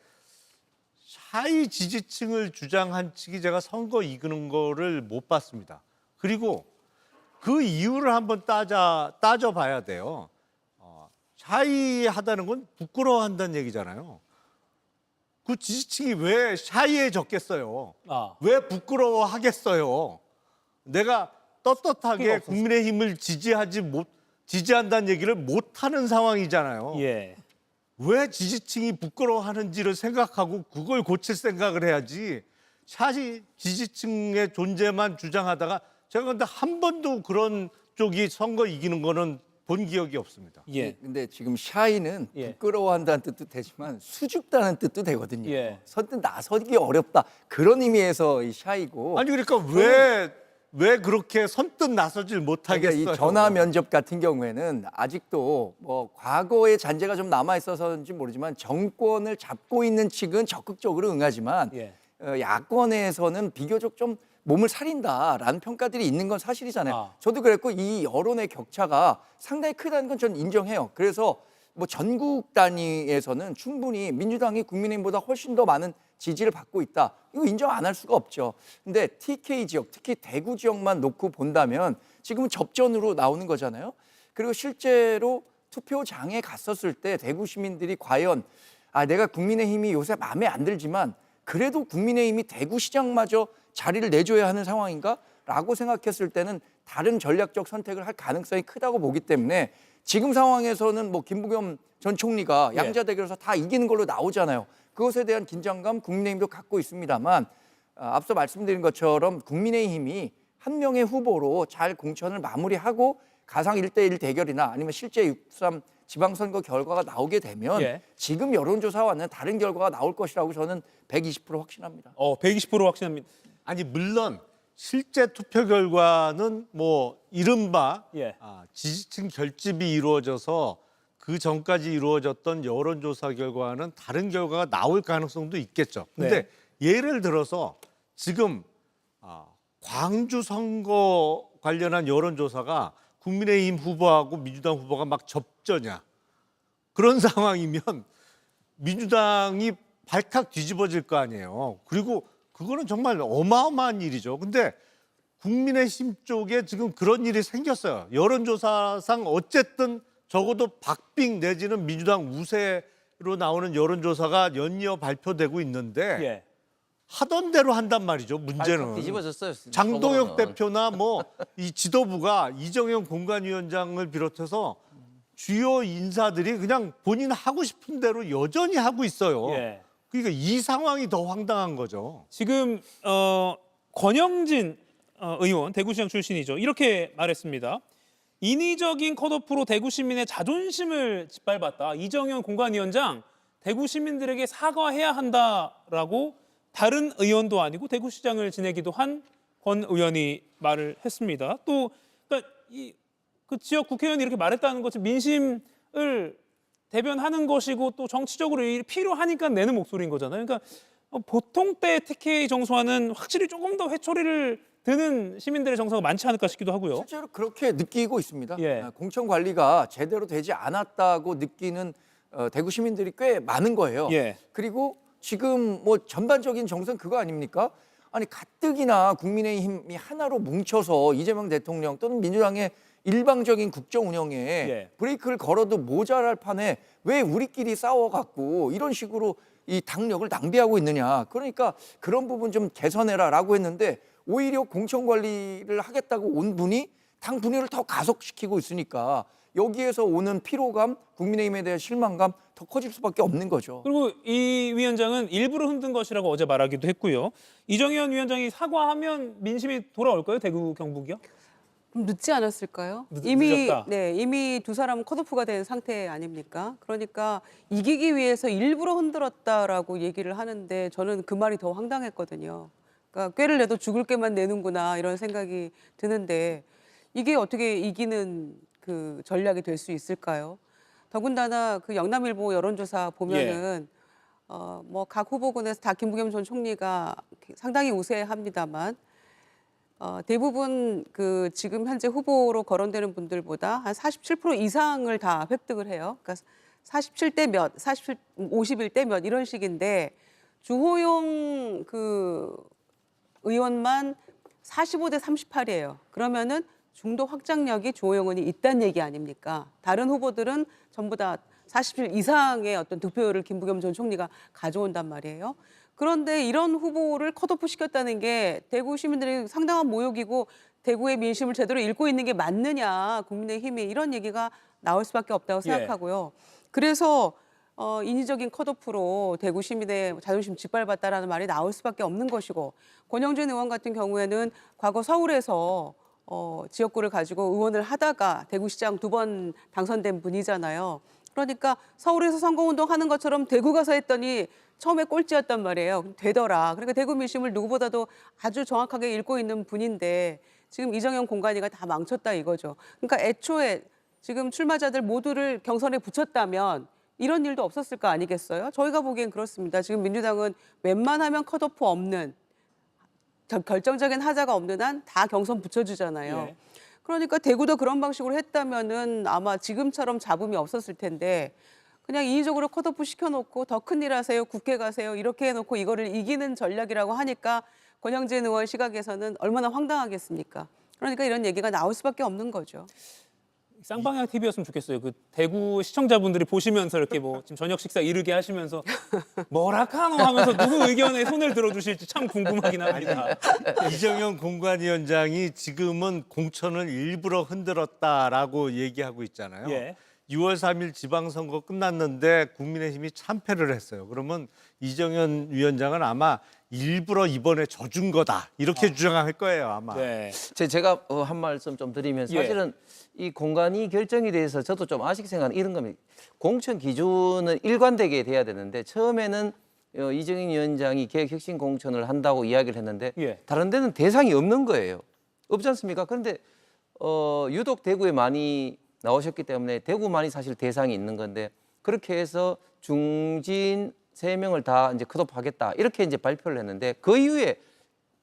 샤이 지지층을 주장한 측이 제가 선거 이기는 거를 못 봤습니다. 그리고 그 이유를 한번 따져봐야 돼요. 샤이하다는 건 부끄러워한다는 얘기잖아요. 그 지지층이 왜 샤이해졌겠어요? 왜 부끄러워하겠어요? 내가 떳떳하게 국민의힘을 지지한다는 얘기를 못하는 상황이잖아요. 예. 왜 지지층이 부끄러워하는지를 생각하고 그걸 고칠 생각을 해야지 샤이 지지층의 존재만 주장하다가 제가 근데 한 번도 그런 쪽이 선거 이기는 거는 본 기억이 없습니다. 예. 근데 지금 샤이는 예. 부끄러워한다는 뜻도 되지만 수줍다는 뜻도 되거든요. 예. 선뜻 나서기 어렵다. 그런 의미에서 이 샤이고. 아니 그러니까 왜 그렇게 선뜻 나서질 못하겠어요? 그러니까 이 전화 면접 같은 경우에는 아직도 뭐 과거의 잔재가 좀 남아 있어서인지 모르지만 정권을 잡고 있는 측은 적극적으로 응하지만 예. 야권에서는 비교적 좀 몸을 사린다라는 평가들이 있는 건 사실이잖아요. 아. 저도 그랬고 이 여론의 격차가 상당히 크다는 건 저는 인정해요. 그래서 뭐 전국 단위에서는 충분히 민주당이 국민의힘보다 훨씬 더 많은 지지를 받고 있다. 이거 인정 안 할 수가 없죠. 근데 TK 지역, 특히 대구 지역만 놓고 본다면 지금은 접전으로 나오는 거잖아요. 그리고 실제로 투표장에 갔었을 때 대구 시민들이 과연 내가 국민의힘이 요새 마음에 안 들지만 그래도 국민의힘이 대구시장마저 자리를 내줘야 하는 상황인가? 라고 생각했을 때는 다른 전략적 선택을 할 가능성이 크다고 보기 때문에 지금 상황에서는 뭐 김부겸 전 총리가 예. 양자 대결에서 다 이기는 걸로 나오잖아요. 그것에 대한 긴장감 국민의힘도 갖고 있습니다만 앞서 말씀드린 것처럼 국민의힘이 한 명의 후보로 잘 공천을 마무리하고 가상 1대1 대결이나 아니면 실제 6.3 지방선거 결과가 나오게 되면 예. 지금 여론조사와는 다른 결과가 나올 것이라고 저는 120% 확신합니다. 120% 확신합니다. 아니 물론 실제 투표 결과는 뭐 이른바 예. 지지층 결집이 이루어져서 그 전까지 이루어졌던 여론조사 결과는 다른 결과가 나올 가능성도 있겠죠. 근데 예를 들어서 지금 광주 선거 관련한 여론조사가 국민의힘 후보하고 민주당 후보가 막 접전이야. 그런 상황이면 민주당이 발칵 뒤집어질 거 아니에요. 그리고 그거는 정말 어마어마한 일이죠. 근데 국민의힘 쪽에 지금 그런 일이 생겼어요. 여론조사상 어쨌든 적어도 박빙 내지는 민주당 우세로 나오는 여론조사가 연이어 발표되고 있는데 예. 하던 대로 한단 말이죠. 문제는 뒤집어졌어요. 장동혁 저거는. 대표나 뭐 이 지도부가 이정현 공관위원장을 비롯해서 주요 인사들이 그냥 본인 하고 싶은 대로 여전히 하고 있어요. 예. 그러니까 이 상황이 더 황당한 거죠. 지금 권영진 의원 대구시장 출신이죠. 이렇게 말했습니다. 인위적인 컷오프로 대구 시민의 자존심을 짓밟았다. 이정현 공관위원장 대구 시민들에게 사과해야 한다라고 다른 의원도 아니고 대구시장을 지내기도 한 권 의원이 말을 했습니다. 또 그러니까 그 지역 국회의원이 이렇게 말했다는 것은 민심을 대변하는 것이고 또 정치적으로 필요하니까 내는 목소리인 거잖아요. 그러니까 보통 때 TK 정서와는 확실히 조금 더 회초리를 드는 시민들의 정서가 많지 않을까 싶기도 하고요. 실제로 그렇게 느끼고 있습니다. 예. 공천 관리가 제대로 되지 않았다고 느끼는 대구 시민들이 꽤 많은 거예요. 예. 그리고 지금 뭐 전반적인 정서는 그거 아닙니까? 아니 가뜩이나 국민의힘이 하나로 뭉쳐서 이재명 대통령 또는 민주당의 일방적인 국정 운영에 예. 브레이크를 걸어도 모자랄 판에 왜 우리끼리 싸워갖고 이런 식으로 이 당력을 낭비하고 있느냐. 그러니까 그런 부분 좀 개선해라라고 했는데 오히려 공천 관리를 하겠다고 온 분이 당 분열을 더 가속시키고 있으니까 여기에서 오는 피로감, 국민의힘에 대한 실망감 더 커질 수밖에 없는 거죠. 그리고 이 위원장은 일부러 흔든 것이라고 어제 말하기도 했고요. 이정현 위원장이 사과하면 민심이 돌아올까요? 대구 경북이요? 늦지 않았을까요? 늦었다. 이미 두 사람은 컷오프가 된 상태 아닙니까? 그러니까 이기기 위해서 일부러 흔들었다라고 얘기를 하는데 저는 그 말이 더 황당했거든요. 그러니까 꾀를 내도 죽을 게만 내는구나 이런 생각이 드는데 이게 어떻게 이기는 그 전략이 될 수 있을까요? 더군다나 그 영남일보 여론조사 보면은 뭐 각 후보군에서 다 김부겸 전 총리가 상당히 우세합니다만 대부분 그 지금 현재 후보로 거론되는 분들보다 한 47% 이상을 다 획득을 해요. 그러니까 47대 몇, 51대 몇 이런 식인데 주호영 그 의원만 45대 38이에요. 그러면은 중도 확장력이 주호영 의원이 있다는 얘기 아닙니까? 다른 후보들은 전부 다 40실 이상의 어떤 득표율을 김부겸 전 총리가 가져온단 말이에요. 그런데 이런 후보를 컷오프 시켰다는 게 대구 시민들이 상당한 모욕이고 대구의 민심을 제대로 읽고 있는 게 맞느냐, 국민의힘이 이런 얘기가 나올 수밖에 없다고 생각하고요. 그래서 인위적인 컷오프로 대구 시민의 자존심 짓밟았다라는 말이 나올 수밖에 없는 것이고, 권영진 의원 같은 경우에는 과거 서울에서 지역구를 가지고 의원을 하다가 대구시장 2번 당선된 분이잖아요. 그러니까 서울에서 선거운동 하는 것처럼 대구 가서 했더니 처음에 꼴찌였단 말이에요. 되더라. 그러니까 대구 민심을 누구보다도 아주 정확하게 읽고 있는 분인데 지금 이정현 공관위가 다 망쳤다 이거죠. 그러니까 애초에 지금 출마자들 모두를 경선에 붙였다면 이런 일도 없었을 거 아니겠어요? 저희가 보기엔 그렇습니다. 지금 민주당은 웬만하면 컷오프 없는, 결정적인 하자가 없는 한 다 경선 붙여주잖아요. 예. 그러니까 대구도 그런 방식으로 했다면은 아마 지금처럼 잡음이 없었을 텐데 그냥 인위적으로 컷오프 시켜놓고 더 큰일 하세요, 국회 가세요 이렇게 해놓고 이거를 이기는 전략이라고 하니까 권영진 의원 시각에서는 얼마나 황당하겠습니까? 그러니까 이런 얘기가 나올 수밖에 없는 거죠. 쌍방향 TV였으면 좋겠어요. 그 대구 시청자분들이 보시면서 이렇게 뭐 지금 저녁 식사 이르게 하시면서 뭐라카노 하면서 누구 의견에 손을 들어주실지 참 궁금하긴 합니다. 이정현 공관위원장이 지금은 공천을 일부러 흔들었다라고 얘기하고 있잖아요. 예. 6월 3일 지방선거 끝났는데 국민의힘이 참패를 했어요. 그러면 이정현 위원장은 아마 일부러 이번에 져준 거다 이렇게 주장할 거예요 아마. 네. 제가 한 말씀 좀 드리면 사실은 이 공간이 결정에 대해서 저도 좀 아쉽게 생각하는 이런 겁니다. 공천 기준은 일관되게 돼야 되는데 처음에는 이정현 위원장이 계획혁신 공천을 한다고 이야기를 했는데 다른 데는 대상이 없는 거예요. 없지 않습니까? 그런데 유독 대구에 많이 나오셨기 때문에 대구만이 사실 대상이 있는 건데 그렇게 해서 중진 3명을 다 이제 컷오프하겠다 이렇게 이제 발표를 했는데 그 이후에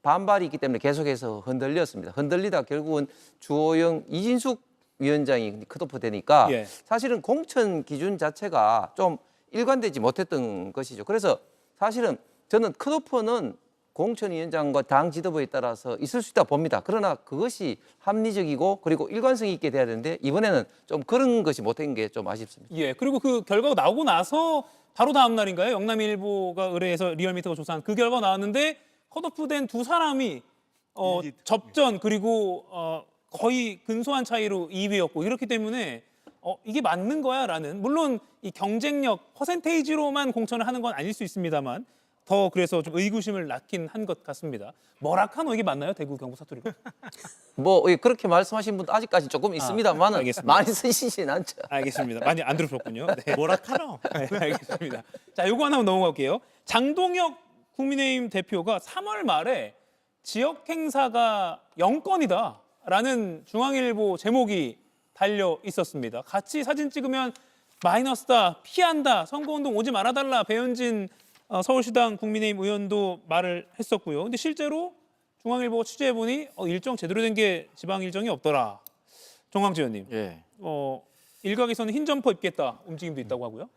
반발이 있기 때문에 계속해서 흔들렸습니다. 흔들리다 결국은 주호영, 이진숙 위원장이 컷오프 되니까 사실은 공천 기준 자체가 좀 일관되지 못했던 것이죠. 그래서 사실은 저는 컷오프는 공천위원장과 당 지도부에 따라서 있을 수 있다 봅니다. 그러나 그것이 합리적이고 그리고 일관성이 있게 돼야 되는데 이번에는 좀 그런 것이 못한 게 좀 아쉽습니다. 예, 그리고 그 결과가 나오고 나서 바로 다음 날인가요? 영남일보가 의뢰해서 리얼미터가 조사한 그 결과가 나왔는데 컷오프된 두 사람이 접전 그리고 거의 근소한 차이로 2위였고 이렇기 때문에 이게 맞는 거야라는, 물론 이 경쟁력 퍼센테이지로만 공천을 하는 건 아닐 수 있습니다만 더 그래서 좀 의구심을 낳긴 한 것 같습니다. 뭐라카노 이게 맞나요? 대구 경북 사투리가? 뭐 그렇게 말씀하신 분도 아직까지 조금 있습니다만 많이 쓰시진 않죠. 알겠습니다. 많이 안 들으셨군요. 네. 뭐라카노? 네, 알겠습니다. 자, 요거 하나 넘어갈게요. 장동혁 국민의힘 대표가 3월 말에 지역 행사가 영건이다라는 중앙일보 제목이 달려 있었습니다. 같이 사진 찍으면 마이너스다, 피한다, 선거운동 오지 말아달라, 배현진 서울시당 국민의힘 의원도 말을 했었고요. 근데 실제로 중앙일보가 취재해보니 일정 제대로 된 게 지방 일정이 없더라. 정광재 의원님, 일각에서는 흰 점퍼 입겠다 움직임도 있다고 하고요.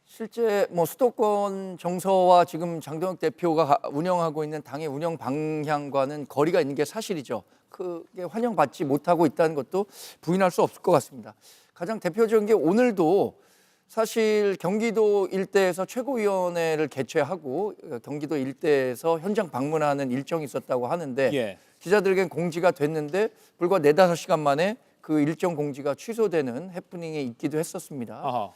실제 뭐 수도권 정서와 지금 장동혁 대표가 운영하고 있는 당의 운영 방향과는 거리가 있는 게 사실이죠. 그게 환영받지 못하고 있다는 것도 부인할 수 없을 것 같습니다. 가장 대표적인 게 오늘도 사실 경기도 일대에서 최고위원회를 개최하고 경기도 일대에서 현장 방문하는 일정이 있었다고 하는데 기자들에겐 공지가 됐는데 불과 4-5시간 만에 그 일정 공지가 취소되는 해프닝이 있기도 했었습니다.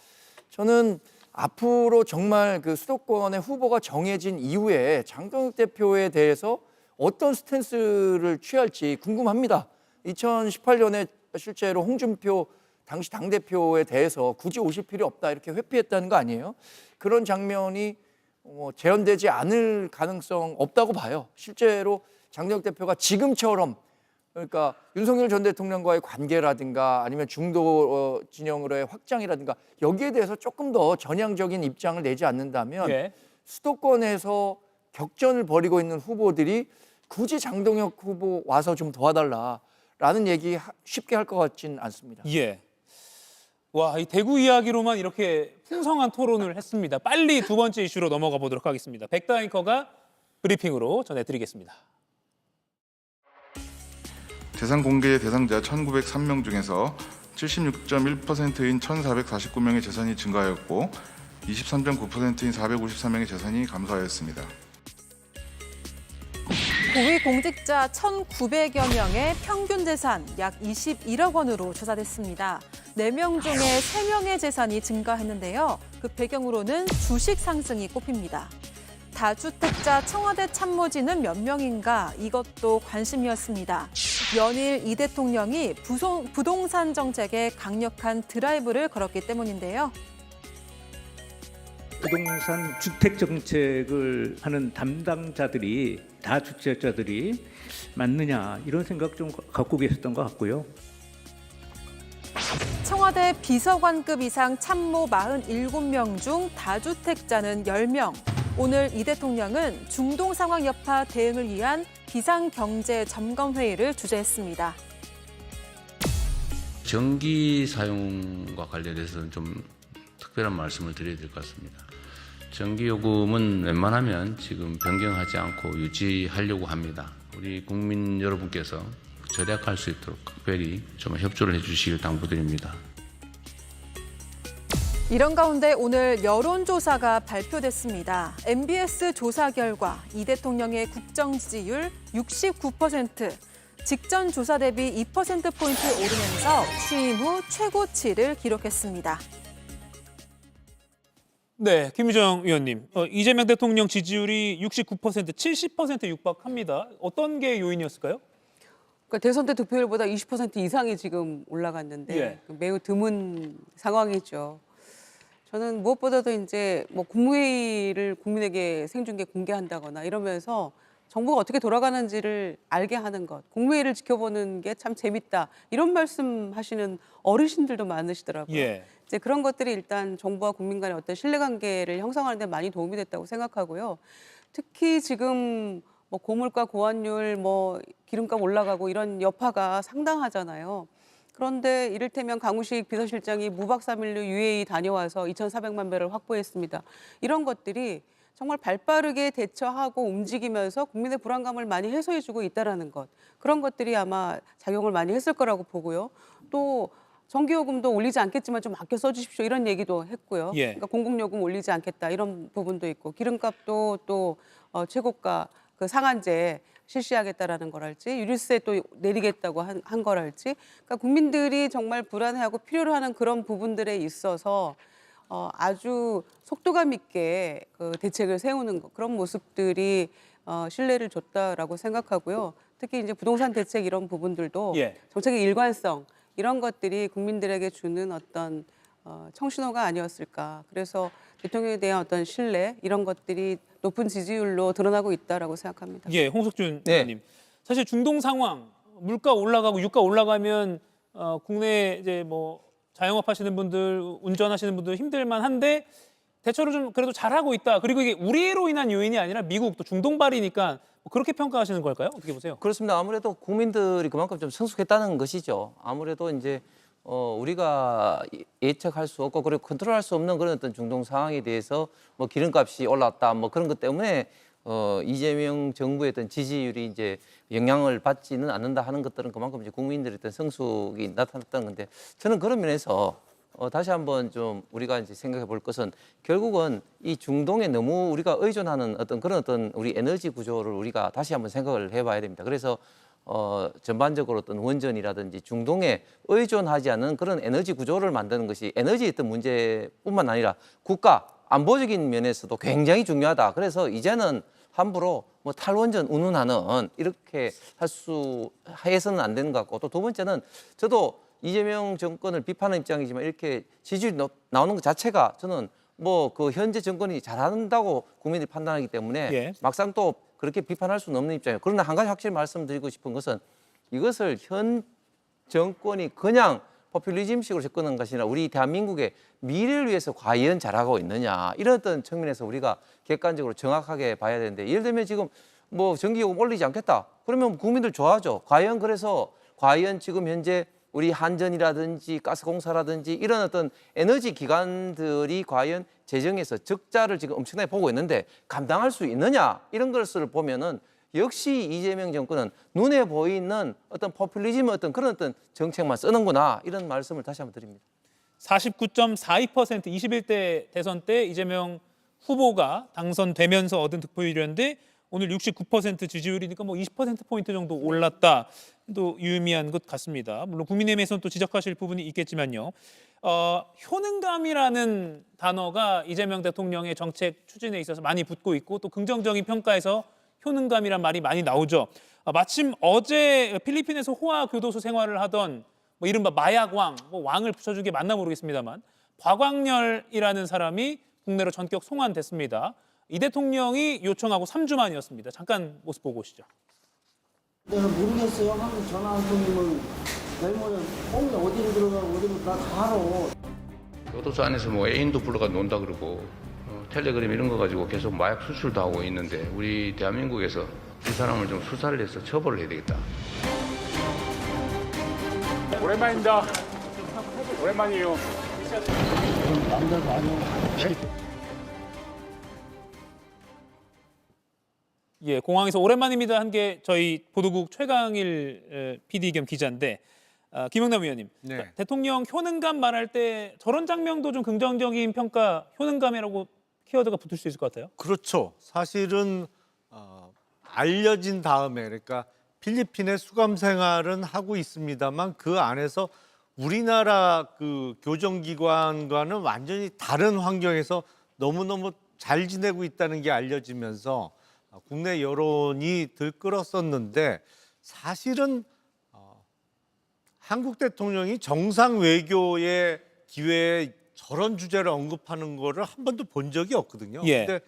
저는 앞으로 정말 그 수도권의 후보가 정해진 이후에 장동혁 대표에 대해서 어떤 스탠스를 취할지 궁금합니다. 2018년에 실제로 홍준표 당시 당대표에 대해서 굳이 오실 필요 없다 이렇게 회피했다는 거 아니에요? 그런 장면이 재현되지 않을 가능성 없다고 봐요. 실제로 장동혁 대표가 지금처럼 그러니까 윤석열 전 대통령과의 관계라든가 아니면 중도 진영으로의 확장이라든가 여기에 대해서 조금 더 전향적인 입장을 내지 않는다면 수도권에서 격전을 벌이고 있는 후보들이 굳이 장동혁 후보 와서 좀 도와달라라는 얘기 쉽게 할 것 같진 않습니다. 와, 이 대구 이야기로만 이렇게 풍성한 토론을 했습니다. 빨리 두 번째 이슈로 넘어가 보도록 하겠습니다. 백다 앵커가 브리핑으로 전해드리겠습니다. 재산 공개 대상자 1,903명 중에서 76.1%인 1,449명의 재산이 증가하였고 23.9%인 454명의 재산이 감소하였습니다. 고위공직자 1,900여 명의 평균 재산 약 21억 원으로 조사됐습니다. 4명 중에 3명의 재산이 증가했는데요. 그 배경으로는 주식 상승이 꼽힙니다. 다주택자 청와대 참모진은 몇 명인가 이것도 관심이었습니다. 연일 이 대통령이 부동산 정책에 강력한 드라이브를 걸었기 때문인데요. 부동산 주택 정책을 하는 담당자들이 다주택자들이 맞느냐 이런 생각 좀 갖고 계셨던 것 같고요. 청와대 비서관급 이상 참모 47명 중 다주택자는 10명. 오늘 이 대통령은 중동 상황 여파 대응을 위한 비상경제점검회의를 주재했습니다. 전기 사용과 관련해서는 좀 특별한 말씀을 드려야 될 것 같습니다. 전기요금은 웬만하면 지금 변경하지 않고 유지하려고 합니다. 우리 국민 여러분께서 절약할 수 있도록 특별히 좀 협조를 해주시길 당부드립니다. 이런 가운데 오늘 여론조사가 발표됐습니다. MBS 조사 결과 이 대통령의 국정 지지율 69%, 직전 조사 대비 2%포인트 오르면서 취임 후 최고치를 기록했습니다. 네, 김유정 위원님. 이재명 대통령 지지율이 69%, 70% 육박합니다. 어떤 게 요인이었을까요? 그러니까 대선 때 득표율보다 20% 이상이 지금 올라갔는데 예. 매우 드문 상황이죠. 저는 무엇보다도 이제 뭐 국무회의를 국민에게 생중계 공개한다거나 이러면서 정부가 어떻게 돌아가는지를 알게 하는 것, 국무회의를 지켜보는 게 참 재밌다 이런 말씀하시는 어르신들도 많으시더라고요. 예. 이제 그런 것들이 일단 정부와 국민 간의 어떤 신뢰관계를 형성하는 데 많이 도움이 됐다고 생각하고요. 특히 지금 뭐 고물가 고환율, 뭐 기름값 올라가고 이런 여파가 상당하잖아요. 그런데 이를테면 강우식 비서실장이 무박 3일로 UAE 다녀와서 2,400만 배를 확보했습니다. 이런 것들이 정말 발빠르게 대처하고 움직이면서 국민의 불안감을 많이 해소해주고 있다는 것. 그런 것들이 아마 작용을 많이 했을 거라고 보고요. 또 전기요금도 올리지 않겠지만 좀 아껴 써주십시오 이런 얘기도 했고요. 예. 그러니까 공공요금 올리지 않겠다 이런 부분도 있고 기름값도 또 최고가 그 상한제 실시하겠다라는 거랄지 유류세 또 내리겠다고 한 거랄지 그러니까 국민들이 정말 불안해하고 필요로 하는 그런 부분들에 있어서 아주 속도감 있게 그 대책을 세우는 것, 그런 모습들이 신뢰를 줬다라고 생각하고요. 특히 이제 부동산 대책 이런 부분들도 예. 정책의 일관성 이런 것들이 국민들에게 주는 어떤 청신호가 아니었을까. 그래서 대통령에 대한 어떤 신뢰 이런 것들이 높은 지지율로 드러나고 있다라고 생각합니다. 예, 홍석준 의원님. 사실 중동 상황, 물가 올라가고 유가 올라가면 국내 이제 뭐 자영업 하시는 분들, 운전하시는 분들 힘들만 한데 대처를 좀 그래도 잘하고 있다. 그리고 이게 우리로 인한 요인이 아니라 미국 또 중동발이니까 그렇게 평가하시는 걸까요? 어떻게 보세요? 그렇습니다. 아무래도 국민들이 그만큼 좀 성숙했다는 것이죠. 아무래도 이제 우리가 예측할 수 없고 그리고 컨트롤할 수 없는 그런 어떤 중동 상황에 대해서 뭐 기름값이 올랐다 뭐 그런 것 때문에 이재명 정부의 어떤 지지율이 이제 영향을 받지는 않는다 하는 것들은 그만큼 이제 국민들의 어떤 성숙이 나타났다는 건데 저는 그런 면에서 다시 한번 좀 우리가 이제 생각해 볼 것은 결국은 이 중동에 너무 우리가 의존하는 어떤 그런 어떤 우리 에너지 구조를 우리가 다시 한번 생각을 해봐야 됩니다. 그래서 전반적으로 어떤 원전이라든지 중동에 의존하지 않는 그런 에너지 구조를 만드는 것이 에너지의 어떤 문제뿐만 아니라 국가 안보적인 면에서도 굉장히 중요하다. 그래서 이제는 함부로 뭐 탈원전 운운하는 이렇게 해서는 안 되는 것 같고 또 두 번째는 저도 이재명 정권을 비판하는 입장이지만 이렇게 지지율이 나오는 것 자체가 저는 뭐 그 현재 정권이 잘한다고 국민들이 판단하기 때문에 예. 막상 또 그렇게 비판할 수는 없는 입장이에요. 그러나 한 가지 확실히 말씀드리고 싶은 것은 이것을 현 정권이 그냥 포퓰리즘식으로 접근한 것이 아니라 우리 대한민국의 미래를 위해서 과연 잘하고 있느냐 이런 어떤 측면에서 우리가 객관적으로 정확하게 봐야 되는데 예를 들면 지금 뭐 전기요금 올리지 않겠다 그러면 국민들 좋아하죠. 과연 그래서 과연 지금 현재 우리 한전이라든지 가스공사라든지 이런 어떤 에너지 기관들이 과연 재정에서 적자를 지금 엄청나게 보고 있는데 감당할 수 있느냐 이런 것을 보면은 역시 이재명 정권은 눈에 보이는 어떤 포퓰리즘의 어떤 그런 어떤 정책만 쓰는구나 이런 말씀을 다시 한번 드립니다. 49.42% 21대 대선 때 이재명 후보가 당선되면서 얻은 득표율이었는데 오늘 69% 지지율이니까 뭐 20%포인트 정도 올랐다. 또 유의미한 것 같습니다. 물론 국민의힘에서는 또 지적하실 부분이 있겠지만요. 효능감이라는 단어가 이재명 대통령의 정책 추진에 있어서 많이 붙고 있고 또 긍정적인 평가에서 효능감이란 말이 많이 나오죠. 마침 어제 필리핀에서 호화 교도소 생활을 하던 뭐 이른바 마약왕, 뭐 왕을 붙여준 게 맞나 모르겠습니다만 박광렬이라는 사람이 국내로 전격 송환됐습니다. 이 대통령이 요청하고 3주 만이었습니다. 잠깐 모습 보고 오시죠. 내가 모르겠어요. 한국 전화 한 통이면 내일 모레 꼭 어디로 들어가고 어디로 다 알아. 교도소 안에서 뭐 애인도 불러가 논다 그러고 텔레그램 이런 거 가지고 계속 마약 수출도 하고 있는데 우리 대한민국에서 이 사람을 좀 수사를 해서 처벌을 해야 되겠다. 오랜만입니다. 오랜만이에요. 남자도 아니고. 예, 공항에서 오랜만입니다 한 게 저희 보도국 최강일 PD 겸 기자인데 김영남 의원님, 네. 대통령 효능감 말할 때 저런 장면도 좀 긍정적인 평가, 효능감이라고 키워드가 붙을 수 있을 것 같아요. 그렇죠. 사실은 알려진 다음에 그러니까 필리핀의 수감 생활은 하고 있습니다만 그 안에서 우리나라 그 교정기관과는 완전히 다른 환경에서 너무너무 잘 지내고 있다는 게 알려지면서 국내 여론이 들끓었었는데 사실은 한국 대통령이 정상 외교의 기회에 저런 주제를 언급하는 거를 한 번도 본 적이 없거든요. 예. 근데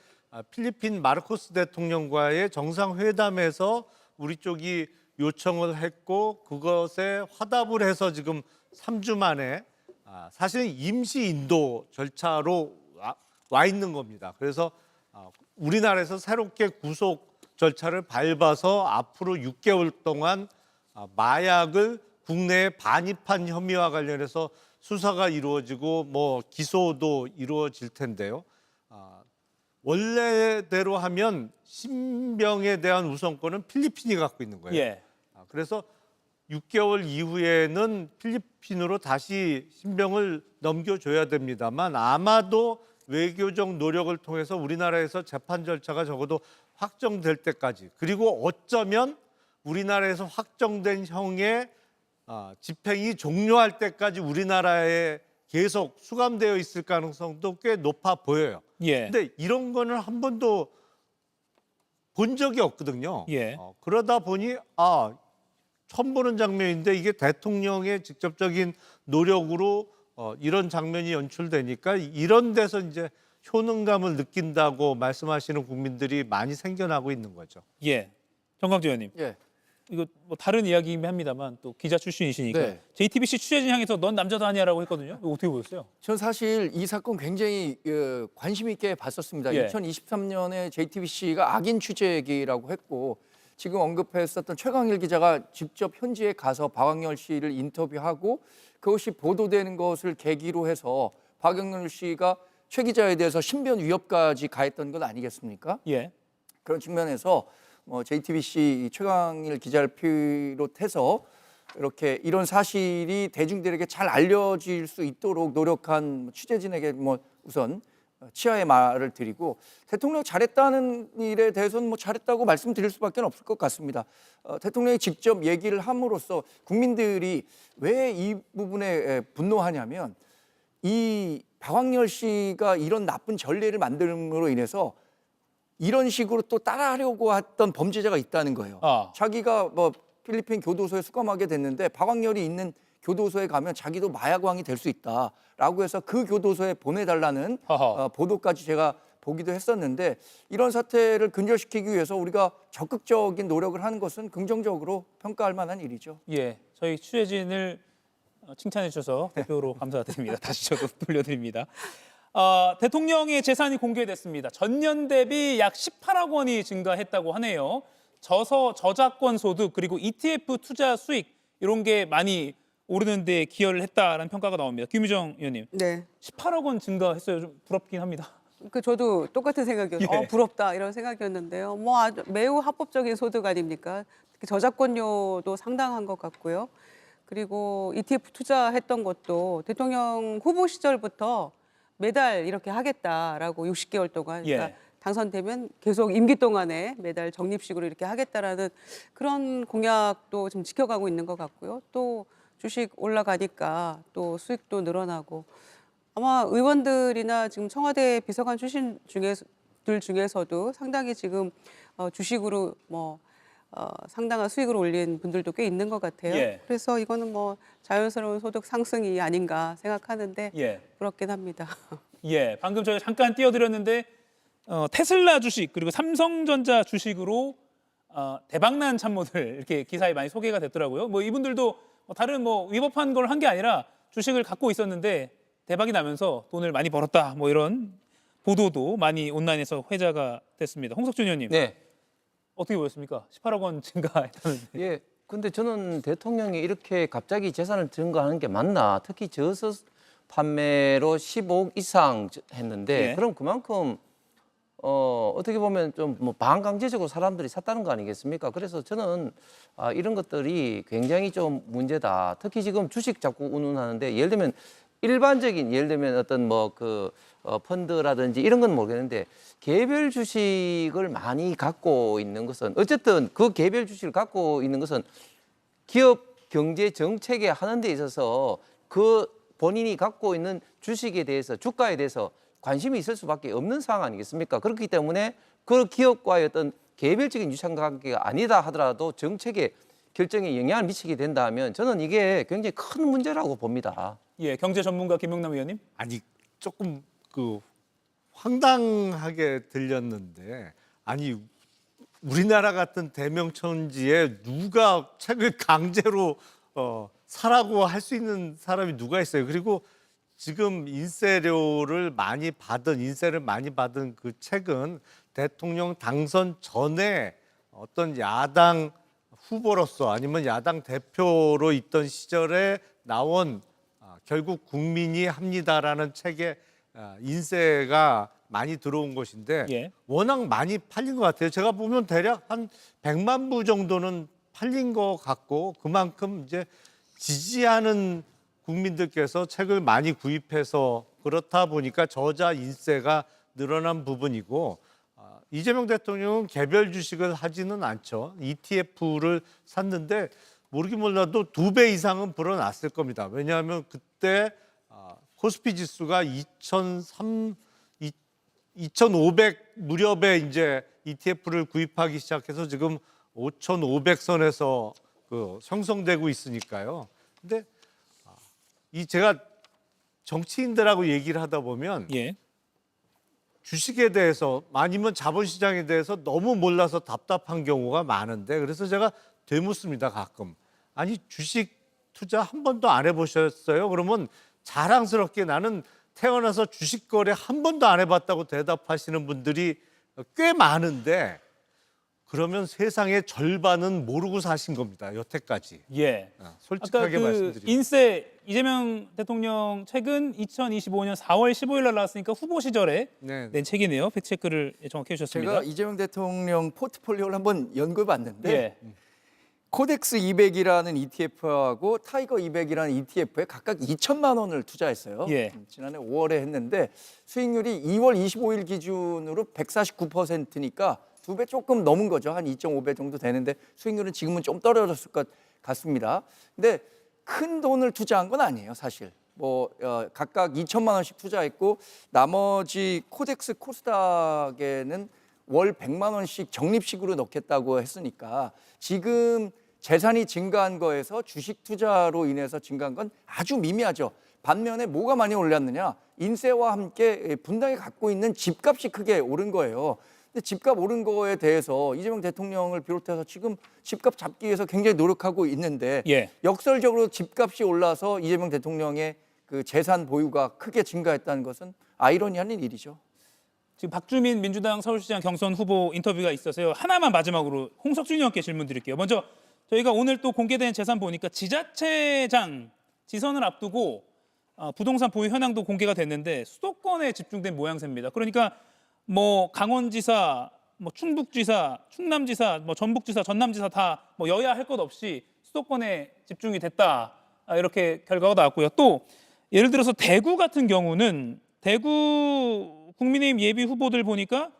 필리핀 마르코스 대통령과의 정상회담에서 우리 쪽이 요청을 했고 그것에 화답을 해서 지금 3주 만에 사실은 임시 인도 절차로 와 있는 겁니다. 그래서 우리나라에서 새롭게 구속 절차를 밟아서 앞으로 6개월 동안 마약을 국내에 반입한 혐의와 관련해서 수사가 이루어지고 뭐 기소도 이루어질 텐데요. 원래대로 하면 신병에 대한 우선권은 필리핀이 갖고 있는 거예요. 예. 그래서 6개월 이후에는 필리핀으로 다시 신병을 넘겨줘야 됩니다만 아마도 외교적 노력을 통해서 우리나라에서 재판 절차가 적어도 확정될 때까지 그리고 어쩌면 우리나라에서 확정된 형의 집행이 종료할 때까지 우리나라에 계속 수감되어 있을 가능성도 꽤 높아 보여요. 예. 근데 이런 거는 한 번도 본 적이 없거든요. 예. 그러다 보니 처음 보는 장면인데 이게 대통령의 직접적인 노력으로 이런 장면이 연출되니까 이런 데서 이제 효능감을 느낀다고 말씀하시는 국민들이 많이 생겨나고 있는 거죠. 예. 정광재 의원님. 예. 이거 뭐 다른 이야기이긴 합니다만 또 기자 출신이시니까 네. JTBC 취재진 향해서 넌 남자도 아니야라고 했거든요. 이거 어떻게 보셨어요? 전 사실 이 사건 굉장히 관심 있게 봤었습니다. 예. 2023년에 JTBC가 악인 취재기라고 했고 지금 언급했었던 최강일 기자가 직접 현지에 가서 박광렬 씨를 인터뷰하고 그것이 보도되는 것을 계기로 해서 박광렬 씨가 최 기자에 대해서 신변 위협까지 가했던 건 아니겠습니까? 예. 그런 측면에서 JTBC 최강일 기자를 비롯해서 이렇게 이런 사실이 대중들에게 잘 알려질 수 있도록 노력한 취재진에게 우선 치하의 말을 드리고 대통령 잘했다는 일에 대해서는 잘했다고 말씀드릴 수밖에 없을 것 같습니다. 대통령이 직접 얘기를 함으로써 국민들이 왜 이 부분에 분노하냐면 이 박광렬 씨가 이런 나쁜 전례를 만듦으로 인해서 이런 식으로 또 따라하려고 했던 범죄자가 있다는 거예요. 자기가 필리핀 교도소에 수감하게 됐는데 박광렬이 있는 교도소에 가면 자기도 마약왕이 될 수 있다라고 해서 그 교도소에 보내달라는 보도까지 제가 보기도 했었는데 이런 사태를 근절시키기 위해서 우리가 적극적인 노력을 하는 것은 긍정적으로 평가할 만한 일이죠. 예, 저희 취재진을 칭찬해 주셔서 대표로 감사드립니다. 다시 저도 돌려드립니다. 대통령의 재산이 공개됐습니다. 전년 대비 약 18억 원이 증가했다고 하네요. 저작권 소득 그리고 ETF 투자 수익 이런 게 많이 오르는 데 기여를 했다라는 평가가 나옵니다. 김유정 의원님. 네. 18억 원 증가했어요. 좀 부럽긴 합니다. 저도 똑같은 생각이었어요. 예. 부럽다 이런 생각이었는데요. 뭐 아주 매우 합법적인 소득 아닙니까? 특히 저작권료도 상당한 것 같고요. 그리고 ETF 투자했던 것도 대통령 후보 시절부터 매달 이렇게 하겠다라고 60개월 동안 그러니까 예. 당선되면 계속 임기 동안에 매달 적립식으로 이렇게 하겠다라는 그런 공약도 좀 지켜가고 있는 것 같고요. 또 주식 올라가니까 또 수익도 늘어나고 아마 의원들이나 지금 청와대 비서관 출신 중에서도 상당히 지금 주식으로 상당한 수익을 올린 분들도 꽤 있는 것 같아요. 예. 그래서 이거는 뭐 자연스러운 소득 상승이 아닌가 생각하는데 예. 부럽긴 합니다. 예, 방금 저희가 잠깐 띄워드렸는데 테슬라 주식 그리고 삼성전자 주식으로 대박난 참모들 이렇게 기사에 많이 소개가 됐더라고요. 뭐 이분들도 다른 위법한 걸 한 게 아니라 주식을 갖고 있었는데 대박이 나면서 돈을 많이 벌었다. 뭐 이런 보도도 많이 온라인에서 회자가 됐습니다. 홍석준 의원님. 네. 어떻게 보였습니까? 18억 원 증가했다는데. 예. 근데 저는 대통령이 이렇게 갑자기 재산을 증가하는 게 맞나? 특히 저서 판매로 15억 이상 했는데 예. 그럼 그만큼 어떻게 보면 좀 반강제적으로 사람들이 샀다는 거 아니겠습니까? 그래서 저는 이런 것들이 굉장히 좀 문제다. 특히 지금 주식 자꾸 운운하는데 예를 들면 일반적인 예를 들면 어떤 펀드라든지 이런 건 모르겠는데 개별 주식을 많이 갖고 있는 것은 어쨌든 그 개별 주식을 갖고 있는 것은 기업 경제 정책에 하는 데 있어서 그 본인이 갖고 있는 주식에 대해서 주가에 대해서 관심이 있을 수밖에 없는 상황 아니겠습니까? 그렇기 때문에 그 기업과의 어떤 개별적인 유상관계가 아니다 하더라도 정책에 결정에 영향을 미치게 된다면 저는 이게 굉장히 큰 문제라고 봅니다. 예, 경제 전문가 김용남 의원님. 아니 조금 황당하게 들렸는데 아니 우리나라 같은 대명천지에 누가 책을 강제로 사라고 할 수 있는 사람이 누가 있어요? 그리고 지금 인세를 많이 받은 그 책은 대통령 당선 전에 어떤 야당 후보로서 아니면 야당 대표로 있던 시절에 나온 결국 국민이 합니다라는 책에 인세가 많이 들어온 것인데 예. 워낙 많이 팔린 것 같아요. 제가 보면 대략 한 100만 부 정도는 팔린 것 같고 그만큼 이제 지지하는 국민들께서 책을 많이 구입해서 그렇다 보니까 저자 인세가 늘어난 부분이고 이재명 대통령은 개별 주식을 하지는 않죠. ETF를 샀는데 모르긴 몰라도 2배 이상은 불어났을 겁니다. 왜냐하면 그때 코스피 지수가 2,500 무렵에 이제 ETF를 구입하기 시작해서 지금 5,500선에서 형성되고 있으니까요. 근데 제가 정치인들하고 얘기를 하다 보면 예. 주식에 대해서 아니면 자본시장에 대해서 너무 몰라서 답답한 경우가 많은데 그래서 제가 되묻습니다 가끔. 아니 주식 투자 한 번도 안 해보셨어요? 그러면 자랑스럽게 나는 태어나서 주식 거래 한 번도 안 해봤다고 대답하시는 분들이 꽤 많은데 그러면 세상의 절반은 모르고 사신 겁니다. 여태까지. 예. 솔직하게 아까 말씀드립니다. 인세 이재명 대통령 책은 2025년 4월 15일 날 나왔으니까 후보 시절에 낸 책이네요. 팩트체크를 정확히 해주셨습니다. 제가 이재명 대통령 포트폴리오를 한번 연구해봤는데 예. 코덱스 200이라는 ETF하고 타이거 200이라는 ETF에 각각 2천만 원을 투자했어요. 예. 지난해 5월에 했는데 수익률이 2월 25일 기준으로 149%니까 2배 조금 넘은 거죠. 한 2.5배 정도 되는데 수익률은 지금은 좀 떨어졌을 것 같습니다. 근데 큰 돈을 투자한 건 아니에요, 사실. 각각 2천만 원씩 투자했고 나머지 코덱스 코스닥에는 월 100만 원씩 적립식으로 넣겠다고 했으니까 지금 재산이 증가한 거에서 주식 투자로 인해서 증가한 건 아주 미미하죠. 반면에 뭐가 많이 올랐느냐? 인세와 함께 분당에 갖고 있는 집값이 크게 오른 거예요. 근데 집값 오른 거에 대해서 이재명 대통령을 비롯해서 지금 집값 잡기 위해서 굉장히 노력하고 있는데 예. 역설적으로 집값이 올라서 이재명 대통령의 그 재산 보유가 크게 증가했다는 것은 아이러니한 일이죠. 지금 박주민 민주당 서울시장 경선 후보 인터뷰가 있어서요. 하나만 마지막으로 홍석준 의원께 질문 드릴게요. 먼저 저희가 오늘 또 공개된 재산 보니까 지자체장 지선을 앞두고 부동산 보유 현황도 공개가 됐는데 수도권에 집중된 모양새입니다. 그러니까 뭐 강원지사, 뭐 충북지사, 충남지사, 뭐 전북지사, 전남지사 다 뭐 여야 할 것 없이 수도권에 집중이 됐다. 이렇게 결과가 나왔고요. 또 예를 들어서 대구 같은 경우는 대구 국민의힘 예비 후보들 보니까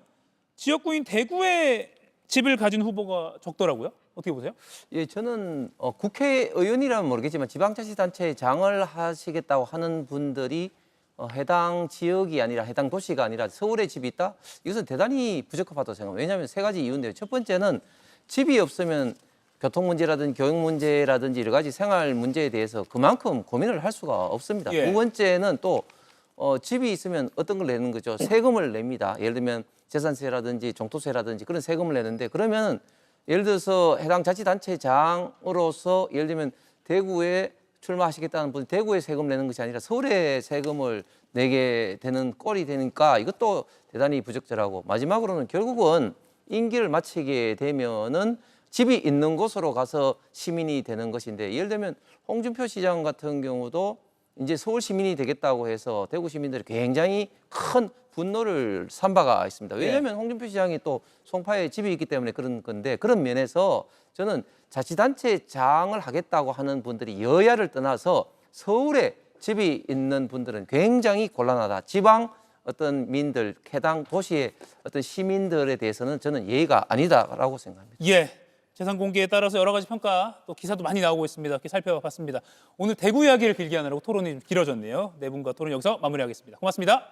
지역구인 대구에 집을 가진 후보가 적더라고요. 어떻게 보세요? 예, 저는 국회의원이라면 모르겠지만 지방자치단체장을 하시겠다고 하는 분들이 해당 지역이 아니라 해당 도시가 아니라 서울에 집이 있다? 이것은 대단히 부적합하다고 생각합니다. 왜냐하면 세 가지 이유인데요. 첫 번째는 집이 없으면 교통 문제라든지 교육 문제라든지 여러 가지 생활 문제에 대해서 그만큼 고민을 할 수가 없습니다. 예. 두 번째는 또 집이 있으면 어떤 걸 내는 거죠? 세금을 냅니다. 예를 들면 재산세라든지 종토세라든지 그런 세금을 내는데 그러면 예를 들어서 해당 자치단체장으로서 예를 들면 대구에 출마하시겠다는 분이 대구에 세금 내는 것이 아니라 서울에 세금을 내게 되는 꼴이 되니까 이것도 대단히 부적절하고 마지막으로는 결국은 임기를 마치게 되면은 집이 있는 곳으로 가서 시민이 되는 것인데 예를 들면 홍준표 시장 같은 경우도 이제 서울 시민이 되겠다고 해서 대구 시민들이 굉장히 큰 분노를 산 바가 있습니다. 왜냐하면 홍준표 시장이 또 송파에 집이 있기 때문에 그런 건데 그런 면에서 저는 자치단체장을 하겠다고 하는 분들이 여야를 떠나서 서울에 집이 있는 분들은 굉장히 곤란하다. 지방 어떤 민들, 해당 도시의 어떤 시민들에 대해서는 저는 예의가 아니다라고 생각합니다. 예. 재산 공개에 따라서 여러 가지 평가 또 기사도 많이 나오고 있습니다. 이렇게 살펴봤습니다. 오늘 대구 이야기를 길게 하느라고 토론이 좀 길어졌네요. 네 분과 토론 여기서 마무리하겠습니다. 고맙습니다.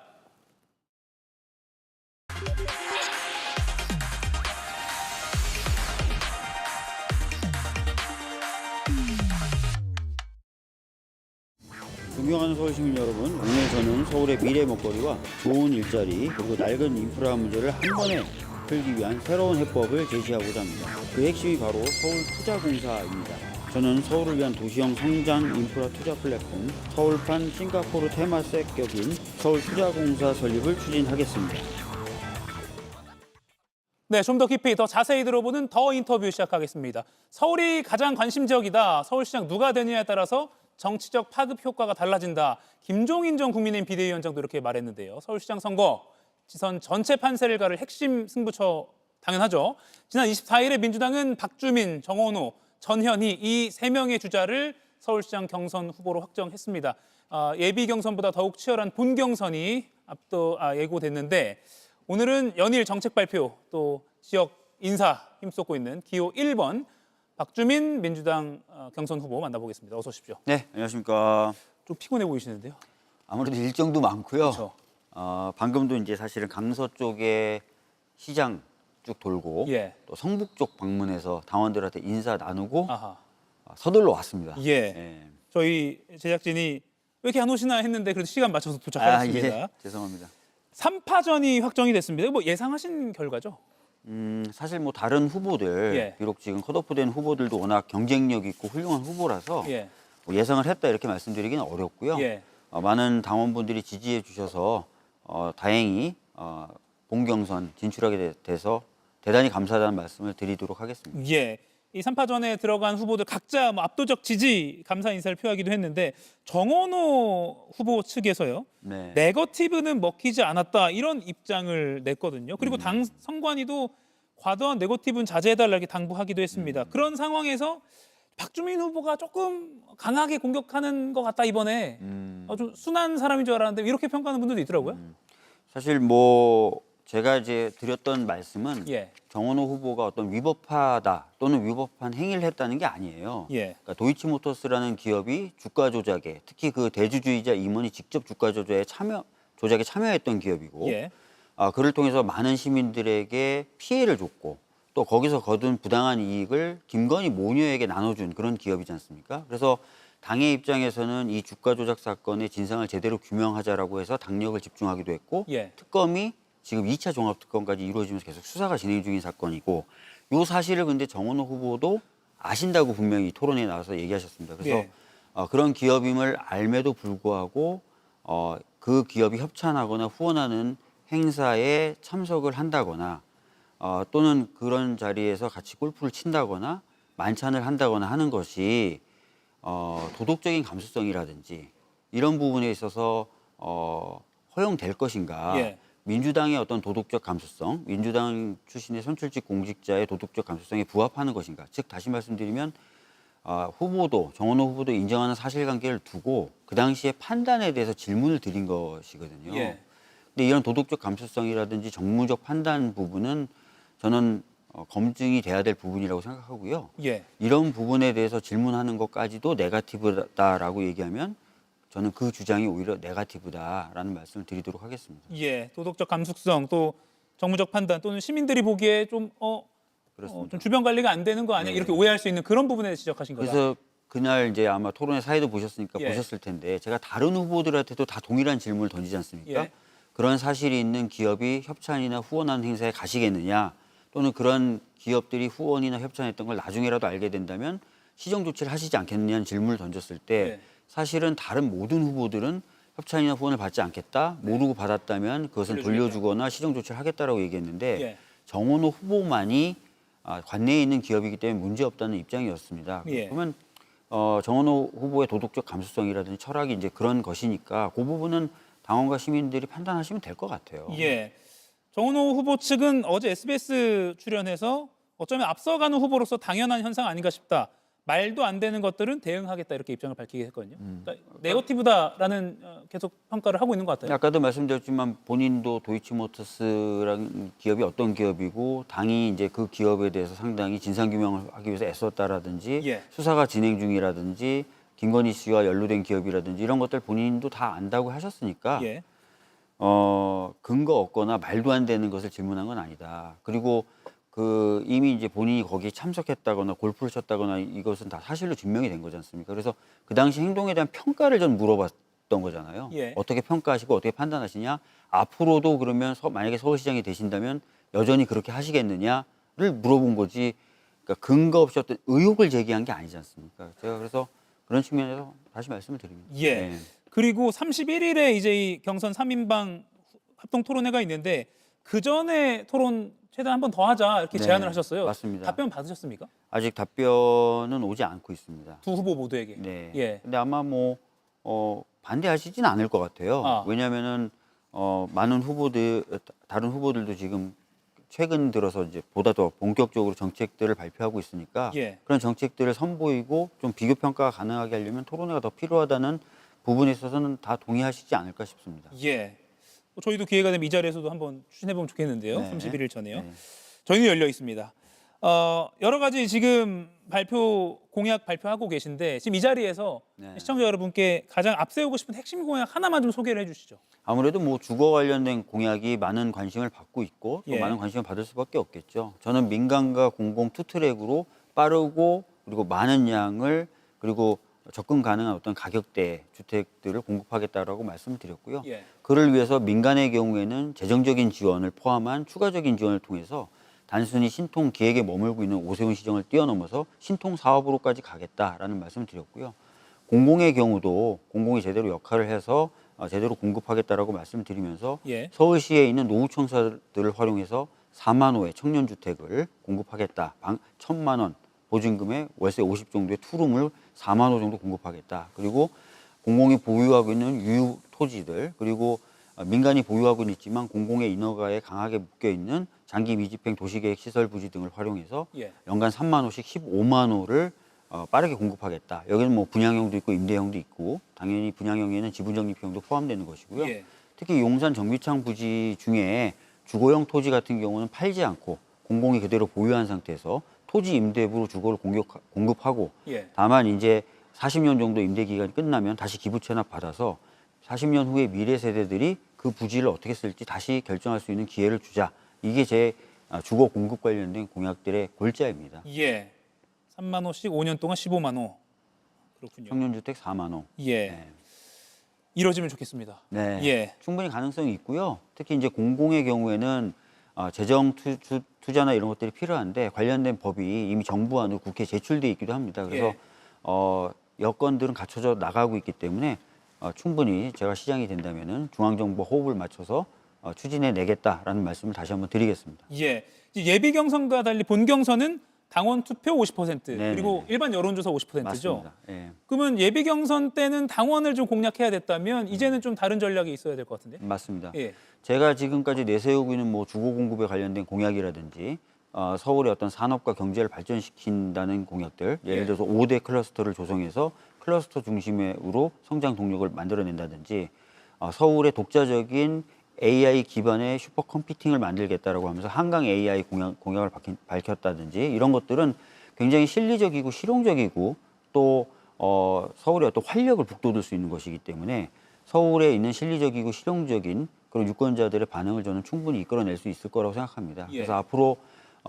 존경하는 서울시민 여러분, 오늘 저는 서울의 미래 먹거리와 좋은 일자리 그리고 낡은 인프라 문제를 한 번에 풀기 위한 새로운 해법을 제시하고자 합니다. 그 핵심이 바로 서울투자공사입니다. 저는 서울을 위한 도시형 성장 인프라 투자 플랫폼 서울판 싱가포르 테마색 격인 서울투자공사 설립을 추진하겠습니다. 네, 좀 더 깊이 더 자세히 들어보는 더 인터뷰 시작하겠습니다. 서울이 가장 관심 지역이다. 서울시장 누가 되느냐에 따라서 정치적 파급 효과가 달라진다. 김종인 전 국민의힘 비대위원장도 이렇게 말했는데요. 서울시장 선거 지선 전체 판세를 가를 핵심 승부처 당연하죠. 지난 24일에 민주당은 박주민, 정원호, 전현희 이 세 명의 주자를 서울시장 경선 후보로 확정했습니다. 예비 경선보다 더욱 치열한 본 경선이 예고됐는데 오늘은 연일 정책 발표 또 지역 인사 힘쏟고 있는 기호 1번 박주민 민주당 경선 후보 만나보겠습니다. 어서 오십시오. 네, 안녕하십니까. 좀 피곤해 보이시는데요. 아무래도 일정도 많고요. 그렇죠. 방금도 이제 사실은 강서 쪽에 시장 쭉 돌고 또 성북 쪽 방문해서 당원들한테 인사 나누고 서둘러 왔습니다. 저희 제작진이 왜 이렇게 안 오시나 했는데 그래도 시간 맞춰서 도착하셨습니다. 죄송합니다. 3파전이 확정이 됐습니다. 뭐 예상하신 결과죠? 사실 뭐 다른 후보들 비록 지금 컷오프된 후보들도 워낙 경쟁력 있고 훌륭한 후보라서 뭐 예상을 했다 이렇게 말씀드리기는 어렵고요. 많은 당원분들이 지지해 주셔서 다행히 본 경선 진출하게 돼서 대단히 감사하다는 말씀을 드리도록 하겠습니다. 이 3파전에 들어간 후보들 각자 뭐 압도적 지지, 감사 인사를 표하기도 했는데 정원호 후보 측에서요. 네거티브는 먹히지 않았다 이런 입장을 냈거든요. 그리고 당 선관위도 과도한 네거티브는 자제해달라 이렇게 당부하기도 했습니다. 그런 상황에서 박주민 후보가 조금 강하게 공격하는 것 같다 이번에 좀 순한 사람인 줄 알았는데 이렇게 평가하는 분들도 있더라고요. 사실 뭐 제가 이제 드렸던 말씀은 정원호 후보가 어떤 위법하다 또는 위법한 행위를 했다는 게 아니에요. 그러니까 도이치모터스라는 기업이 주가 조작에 특히 그 대주주이자 임원이 직접 주가 조작에 참여했던 기업이고 그를 통해서 많은 시민들에게 피해를 줬고 또 거기서 거둔 부당한 이익을 김건희 모녀에게 나눠준 그런 기업이지 않습니까? 그래서 당의 입장에서는 이 주가 조작 사건의 진상을 제대로 규명하자라고 해서 당력을 집중하기도 했고 특검이 지금 2차 종합특검까지 이루어지면서 계속 수사가 진행 중인 사건이고 이 사실을 근데 정원호 후보도 아신다고 분명히 토론에 나와서 얘기하셨습니다. 그래서 그런 기업임을 알매도 불구하고 그 기업이 협찬하거나 후원하는 행사에 참석을 한다거나 또는 그런 자리에서 같이 골프를 친다거나 만찬을 한다거나 하는 것이 도덕적인 감수성이라든지 이런 부분에 있어서 허용될 것인가? 예. 민주당의 어떤 도덕적 감수성, 민주당 출신의 선출직 공직자의 도덕적 감수성에 부합하는 것인가? 즉 다시 말씀드리면 후보도 정원호 후보도 인정하는 사실관계를 두고 그 당시에 판단에 대해서 질문을 드린 것이거든요. 예. 근데 이런 도덕적 감수성이라든지 정무적 판단 부분은 저는 검증이 돼야 될 부분이라고 생각하고요. 예. 이런 부분에 대해서 질문하는 것까지도 네거티브다라고 얘기하면 저는 그 주장이 오히려 네거티브다라는 말씀을 드리도록 하겠습니다. 예, 도덕적 감수성 또 정무적 판단 또는 시민들이 보기에 좀 좀 주변 관리가 안 되는 거 아니야? 네. 이렇게 오해할 수 있는 그런 부분에 지적하신 거다. 그래서 그날 이제 아마 토론회 사회도 보셨으니까 예. 보셨을 텐데 제가 다른 후보들한테도 다 동일한 질문을 던지지 않습니까? 예. 그런 사실이 있는 기업이 협찬이나 후원하는 행사에 가시겠느냐 또는 그런 기업들이 후원이나 협찬했던 걸 나중에라도 알게 된다면 시정 조치를 하시지 않겠느냐는 질문을 던졌을 때 예. 사실은 다른 모든 후보들은 협찬이나 후원을 받지 않겠다. 모르고 받았다면 그것은 돌려주거나 시정 조치를 하겠다라고 얘기했는데 예. 정원호 후보만이 관내에 있는 기업이기 때문에 문제없다는 입장이었습니다. 예. 그러면 정원호 후보의 도덕적 감수성이라든지 철학이 이제 그런 것이니까 그 부분은 당원과 시민들이 판단하시면 될 것 같아요. 예. 정은호 후보 측은 어제 SBS 출연해서 어쩌면 앞서가는 후보로서 당연한 현상 아닌가 싶다. 말도 안 되는 것들은 대응하겠다 이렇게 입장을 밝히게 했거든요. 그러니까 네거티브다라는 계속 평가를 하고 있는 것 같아요. 아까도 말씀드렸지만 본인도 도이치모터스라는 기업이 어떤 기업이고 당이 이제 그 기업에 대해서 상당히 진상규명을 하기 위해서 애썼다라든지 예. 수사가 진행 중이라든지 김건희 씨와 연루된 기업이라든지 이런 것들 본인도 다 안다고 하셨으니까 예. 근거 없거나 말도 안 되는 것을 질문한 건 아니다. 그리고 이미 이제 본인이 거기에 참석했다거나 골프를 쳤다거나 이것은 다 사실로 증명이 된 거지 않습니까? 그래서 그 당시 행동에 대한 평가를 전 물어봤던 거잖아요. 예. 어떻게 평가하시고 어떻게 판단하시냐? 앞으로도 그러면 만약에 서울시장이 되신다면 여전히 그렇게 하시겠느냐를 물어본 거지. 그러니까 근거 없이 어떤 의혹을 제기한 게 아니지 않습니까? 제가 그래서 그런 측면에서 다시 말씀을 드립니다. 예. 네. 그리고 31일에 이제 이 경선 3인방 합동 토론회가 있는데 그 전에 토론 최대한 한 번 더 하자 이렇게 네, 제안을 하셨어요. 맞습니다. 답변 받으셨습니까? 아직 답변은 오지 않고 있습니다. 두 후보 모두에게. 네. 예. 근데 아마 반대하시진 않을 것 같아요. 왜냐하면은 많은 다른 후보들도 지금 최근 들어서 이제 보다 더 본격적으로 정책들을 발표하고 있으니까 예. 그런 정책들을 선보이고 좀 비교 평가가 가능하게 하려면 토론회가 더 필요하다는 부분에 있어서는 다 동의하시지 않을까 싶습니다. 예. 저희도 기회가 되면 이 자리에서도 한번 추진해보면 좋겠는데요. 네. 31일 전에요. 네. 저희는 열려 있습니다. 여러 가지 지금 공약 발표하고 계신데 지금 이 자리에서 네. 시청자 여러분께 가장 앞세우고 싶은 핵심 공약 하나만 좀 소개를 해주시죠. 아무래도 주거 관련된 공약이 많은 관심을 받고 있고 또 예. 많은 관심을 받을 수밖에 없겠죠. 저는 민간과 공공 투트랙으로 빠르고 그리고 많은 양을 그리고 접근 가능한 어떤 가격대 주택들을 공급하겠다라고 말씀을 드렸고요. 예. 그를 위해서 민간의 경우에는 재정적인 지원을 포함한 추가적인 지원을 통해서 단순히 신통 기획에 머물고 있는 오세훈 시정을 뛰어넘어서 신통 사업으로까지 가겠다라는 말씀을 드렸고요. 공공의 경우도 공공이 제대로 역할을 해서 제대로 공급하겠다라고 말씀을 드리면서 예. 서울시에 있는 노후청사들을 활용해서 4만 호의 청년주택을 공급하겠다. 1,000만 원 보증금에 월세 50 정도의 투룸을 4만 호 정도 공급하겠다. 그리고 공공이 보유하고 있는 유휴 토지들 그리고 민간이 보유하고 있지만 공공의 인허가에 강하게 묶여 있는 장기 미집행 도시계획 시설 부지 등을 활용해서 예. 연간 3만 호씩 15만 호를 빠르게 공급하겠다. 여기는 분양형도 있고 임대형도 있고 당연히 분양형에는 지분적립형도 포함되는 것이고요. 예. 특히 용산 정비창 부지 중에 주거용 토지 같은 경우는 팔지 않고 공공이 그대로 보유한 상태에서 토지 임대부로 주거를 공급하고 예. 다만 이제 40년 정도 임대 기간이 끝나면 다시 기부 체납 받아서 40년 후에 미래 세대들이 그 부지를 어떻게 쓸지 다시 결정할 수 있는 기회를 주자. 이게 제 주거 공급 관련된 공약들의 골자입니다. 예. 3만 호씩 5년 동안 15만 호. 그렇군요. 청년주택 4만 호. 예. 네. 이뤄지면 좋겠습니다. 네. 예. 충분히 가능성이 있고요. 특히 이제 공공의 경우에는 재정 투자나 이런 것들이 필요한데 관련된 법이 이미 정부안으로 국회에 제출돼 있기도 합니다. 그래서 예. 여건들은 갖춰져 나가고 있기 때문에 충분히 제가 시장이 된다면은 중앙정부와 호흡을 맞춰서 추진해 내겠다라는 말씀을 다시 한번 드리겠습니다. 예. 예비 경선과 달리 본 경선은 당원 투표 50% 네네네. 그리고 일반 여론조사 50%죠. 맞습니다. 예. 그러면 예비 경선 때는 당원을 좀 공략해야 됐다면 이제는 좀 다른 전략이 있어야 될 것 같은데. 맞습니다. 예. 제가 지금까지 내세우고 있는 뭐 주거 공급에 관련된 공약이라든지 서울의 어떤 산업과 경제를 발전시킨다는 공약들, 예를 들어서 5대 클러스터를 조성해서 클러스터 중심으로 성장 동력을 만들어낸다든지 서울의 독자적인 AI 기반의 슈퍼컴퓨팅을 만들겠다라고 하면서 한강 AI 공약을 밝혔다든지 이런 것들은 굉장히 실리적이고 실용적이고 또 서울의 어떤 활력을 북돋을 수 있는 것이기 때문에 서울에 있는 실리적이고 실용적인 그런 유권자들의 반응을 저는 충분히 이끌어낼 수 있을 거라고 생각합니다. 그래서 앞으로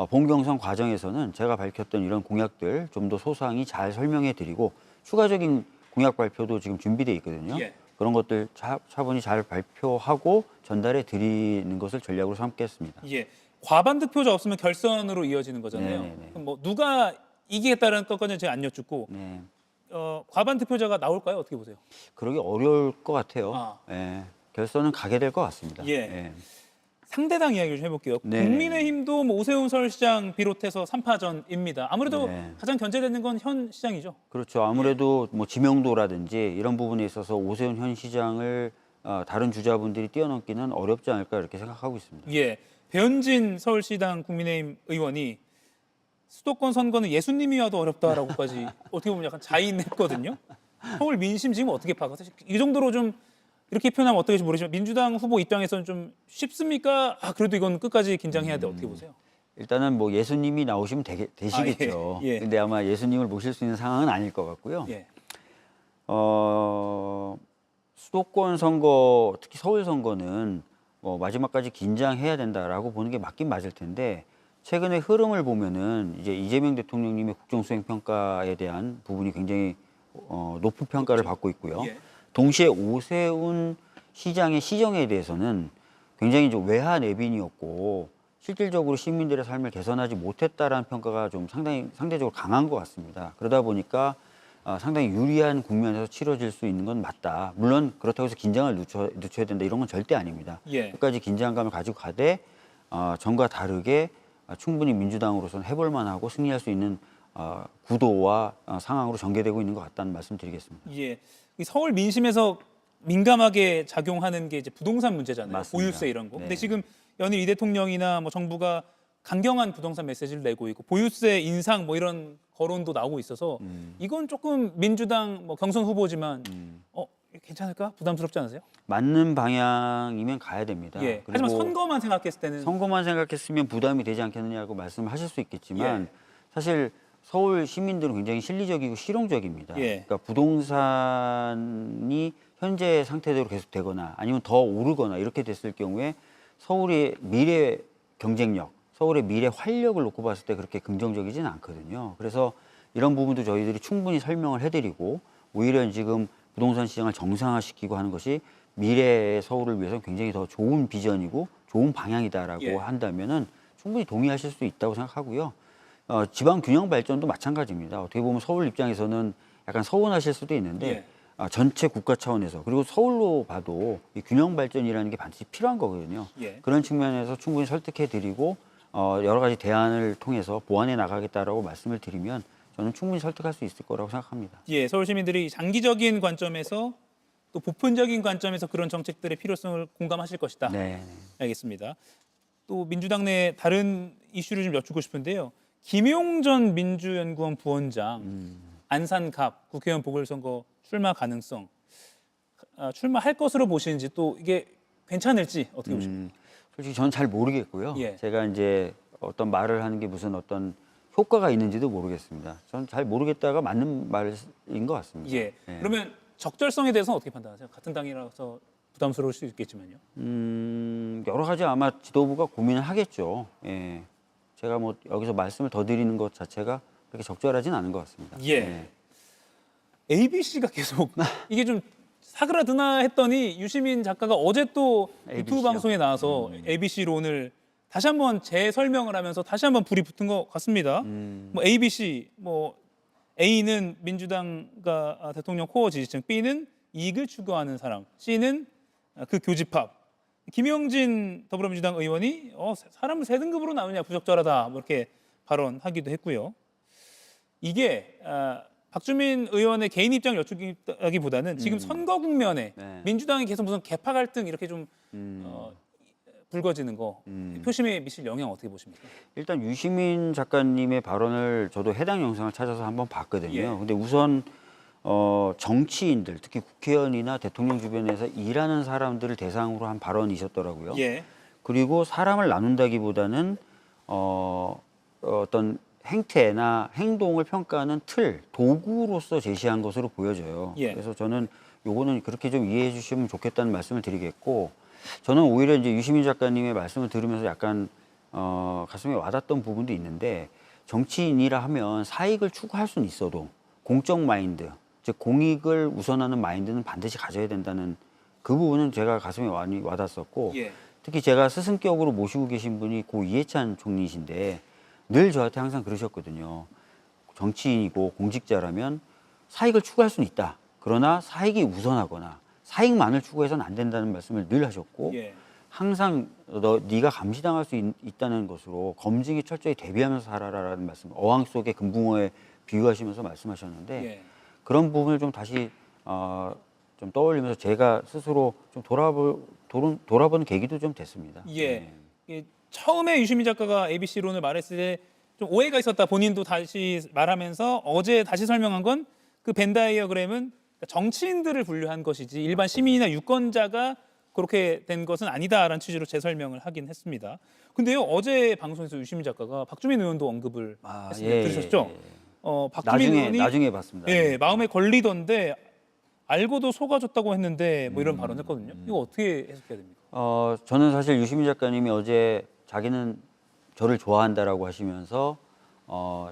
본경선 과정에서는 제가 밝혔던 이런 공약들 좀 더 소상히 잘 설명해 드리고 추가적인 공약 발표도 지금 준비되어 있거든요. 그런 것들 차분히 잘 발표하고 전달해 드리는 것을 전략으로 삼겠습니다. 예. 과반 득표자 없으면 결선으로 이어지는 거잖아요. 그럼 뭐 누가 이기겠다는 것까지는 제가 안 여쭙고 과반 득표자가 나올까요? 어떻게 보세요? 그러기 어려울 것 같아요. 예. 결선은 가게 될 것 같습니다. 예. 상대당 이야기를 좀 해볼게요. 네. 국민의힘도 뭐 오세훈 서울시장 비롯해서 3파전입니다. 아무래도 가장 견제되는 건 현 시장이죠. 그렇죠. 아무래도 뭐 지명도라든지 이런 부분에 있어서 오세훈 현 시장을 다른 주자분들이 뛰어넘기는 어렵지 않을까 이렇게 생각하고 있습니다. 예. 배현진 서울시당 국민의힘 의원이 수도권 선거는 예수님이 와도 어렵다라고까지 어떻게 보면 약간 자인했거든요. 서울 민심 지금 어떻게 파악하세요? 이 정도로 좀 이렇게 표현하면 어떨지 모르지만 민주당 후보 입장에서는 좀 쉽습니까? 그래도 이건 끝까지 긴장해야 돼. 어떻게 보세요? 일단은 뭐 예수님이 나오시면 되시겠죠. 예. 근데 아마 예수님을 모실 수 있는 상황은 아닐 것 같고요. 예. 수도권 선거, 특히 서울 선거는 뭐 마지막까지 긴장해야 된다라고 보는 게 맞긴 맞을 텐데 최근의 흐름을 보면은 이제 이재명 대통령님의 국정수행 평가에 대한 부분이 굉장히 높은 평가를 받고 있고요. 동시에 오세훈 시장의 시정에 대해서는 굉장히 좀 외화 내빈이었고 실질적으로 시민들의 삶을 개선하지 못했다라는 평가가 좀 상대적으로 강한 것 같습니다. 그러다 보니까 상당히 유리한 국면에서 치러질 수 있는 건 맞다. 물론 그렇다고 해서 긴장을 늦춰야 된다 이런 건 절대 아닙니다. 끝까지 긴장감을 가지고 가되 전과 다르게 충분히 민주당으로서는 해볼 만하고 승리할 수 있는 구도와 상황으로 전개되고 있는 것 같다는 말씀 드리겠습니다. 예. 이 서울 민심에서 민감하게 작용하는 게 이제 부동산 문제잖아요. 맞습니다. 보유세 이런 거. 근데 지금 연일 이 대통령이나 뭐 정부가 강경한 부동산 메시지를 내고 있고 보유세 인상 뭐 이런 거론도 나오고 있어서 이건 조금 민주당 뭐 경선 후보지만 괜찮을까? 부담스럽지 않으세요? 맞는 방향이면 가야 됩니다. 예. 하지만 선거만 생각했을 때는 선거만 생각했으면 부담이 되지 않겠느냐고 말씀하실 수 있겠지만 사실 서울 시민들은 굉장히 실리적이고 실용적입니다. 그러니까 부동산이 현재 상태대로 계속되거나 아니면 더 오르거나 이렇게 됐을 경우에 서울의 미래 경쟁력, 서울의 미래 활력을 놓고 봤을 때 그렇게 긍정적이지는 않거든요. 그래서 이런 부분도 저희들이 충분히 설명을 해드리고 오히려 지금 부동산 시장을 정상화시키고 하는 것이 미래의 서울을 위해서 굉장히 더 좋은 비전이고 좋은 방향이다라고 한다면은 충분히 동의하실 수 있다고 생각하고요. 지방 균형 발전도 마찬가지입니다. 어떻게 보면 서울 입장에서는 약간 서운하실 수도 있는데 전체 국가 차원에서 그리고 서울로 봐도 이 균형 발전이라는 게 반드시 필요한 거거든요. 그런 측면에서 충분히 설득해드리고 여러 가지 대안을 통해서 보완해 나가겠다라고 말씀을 드리면 저는 충분히 설득할 수 있을 거라고 생각합니다. 예, 서울 시민들이 장기적인 관점에서 또 보편적인 관점에서 그런 정책들의 필요성을 공감하실 것이다. 네. 알겠습니다. 또 민주당 내 다른 이슈를 좀 여쭙고 싶은데요. 김용전 민주연구원 부원장 안산갑 국회의원 보궐선거 출마 가능성 출마할 것으로 보시는지 또 이게 괜찮을지 어떻게 보십니까? 솔직히 저는 잘 모르겠고요. 제가 이제 어떤 말을 하는 게 무슨 어떤 효과가 있는지도 모르겠습니다. 저는 잘 모르겠다가 맞는 말인 것 같습니다. 그러면 적절성에 대해서는 어떻게 판단하세요? 같은 당이라서 부담스러울 수 있겠지만요. 여러 가지 아마 지도부가 고민을 하겠죠. 제가 뭐 여기서 말씀을 더 드리는 것 자체가 그렇게 적절하진 않은 것 같습니다. ABC가 계속 이게 좀 사그라드나 했더니 유시민 작가가 어제 또 유튜브 방송에 나와서 ABC로 오늘 다시 한번 재설명을 하면서 다시 한번 불이 붙은 것 같습니다. 뭐 ABC, 뭐 A는 민주당과 대통령 코어 지지층, B는 이익을 추구하는 사람, C는 그 교집합. 김영진 더불어민주당 의원이 사람을 세 등급으로 나누냐 부적절하다 뭐 이렇게 발언하기도 했고요. 이게 박주민 의원의 개인 입장을 여쭈기보다는 지금 선거 국면에 민주당이 계속 무슨 계파 갈등 이렇게 좀 불거지는 거 표심에 미칠 영향 어떻게 보십니까? 일단 유시민 작가님의 발언을 저도 해당 영상을 찾아서 한번 봤거든요. 예. 근데 우선 정치인들, 특히 국회의원이나 대통령 주변에서 일하는 사람들을 대상으로 한 발언이셨더라고요. 예. 그리고 사람을 나눈다기보다는 어떤 행태나 행동을 평가하는 틀, 도구로서 제시한 것으로 보여져요. 예. 그래서 저는 요거는 그렇게 좀 이해해 주시면 좋겠다는 말씀을 드리겠고, 저는 오히려 이제 유시민 작가님의 말씀을 들으면서 약간 가슴에 와닿던 부분도 있는데, 정치인이라 하면 사익을 추구할 수는 있어도 공적 마인드, 즉 공익을 우선하는 마인드는 반드시 가져야 된다는 그 부분은 제가 가슴에 많이 와닿았었고, 예. 특히 제가 스승격으로 모시고 계신 분이 고 이해찬 총리이신데 늘 저한테 항상 그러셨거든요. 정치인이고 공직자라면 사익을 추구할 수는 있다. 그러나 사익이 우선하거나 사익만을 추구해서는 안 된다는 말씀을 늘 하셨고, 예. 항상 네가 감시당할 수 있다는 것으로 검증에 철저히 대비하면서 살아라라는 말씀, 어항 속의 금붕어에 비유하시면서 말씀하셨는데 예. 그런 부분을 좀 다시 좀 떠올리면서 제가 스스로 좀 돌아보는 계기도 좀 됐습니다. 예. 처음에 유시민 작가가 ABC론을 말했을 때 좀 오해가 있었다. 본인도 다시 말하면서 어제 다시 설명한 건 그 벤 다이어그램은 정치인들을 분류한 것이지 일반 시민이나 유권자가 그렇게 된 것은 아니다라는 취지로 재설명을 하긴 했습니다. 근데요, 어제 방송에서 유시민 작가가 박주민 의원도 언급을 했습니다. 예, 들으셨죠? 박주민 의원이 나중에 봤습니다. 예, 마음에 걸리던데 알고도 속아줬다고 했는데 뭐 이런 발언했거든요. 이거 어떻게 해석해야 됩니까? 저는 사실 유시민 작가님이 어제 자기는 저를 좋아한다라고 하시면서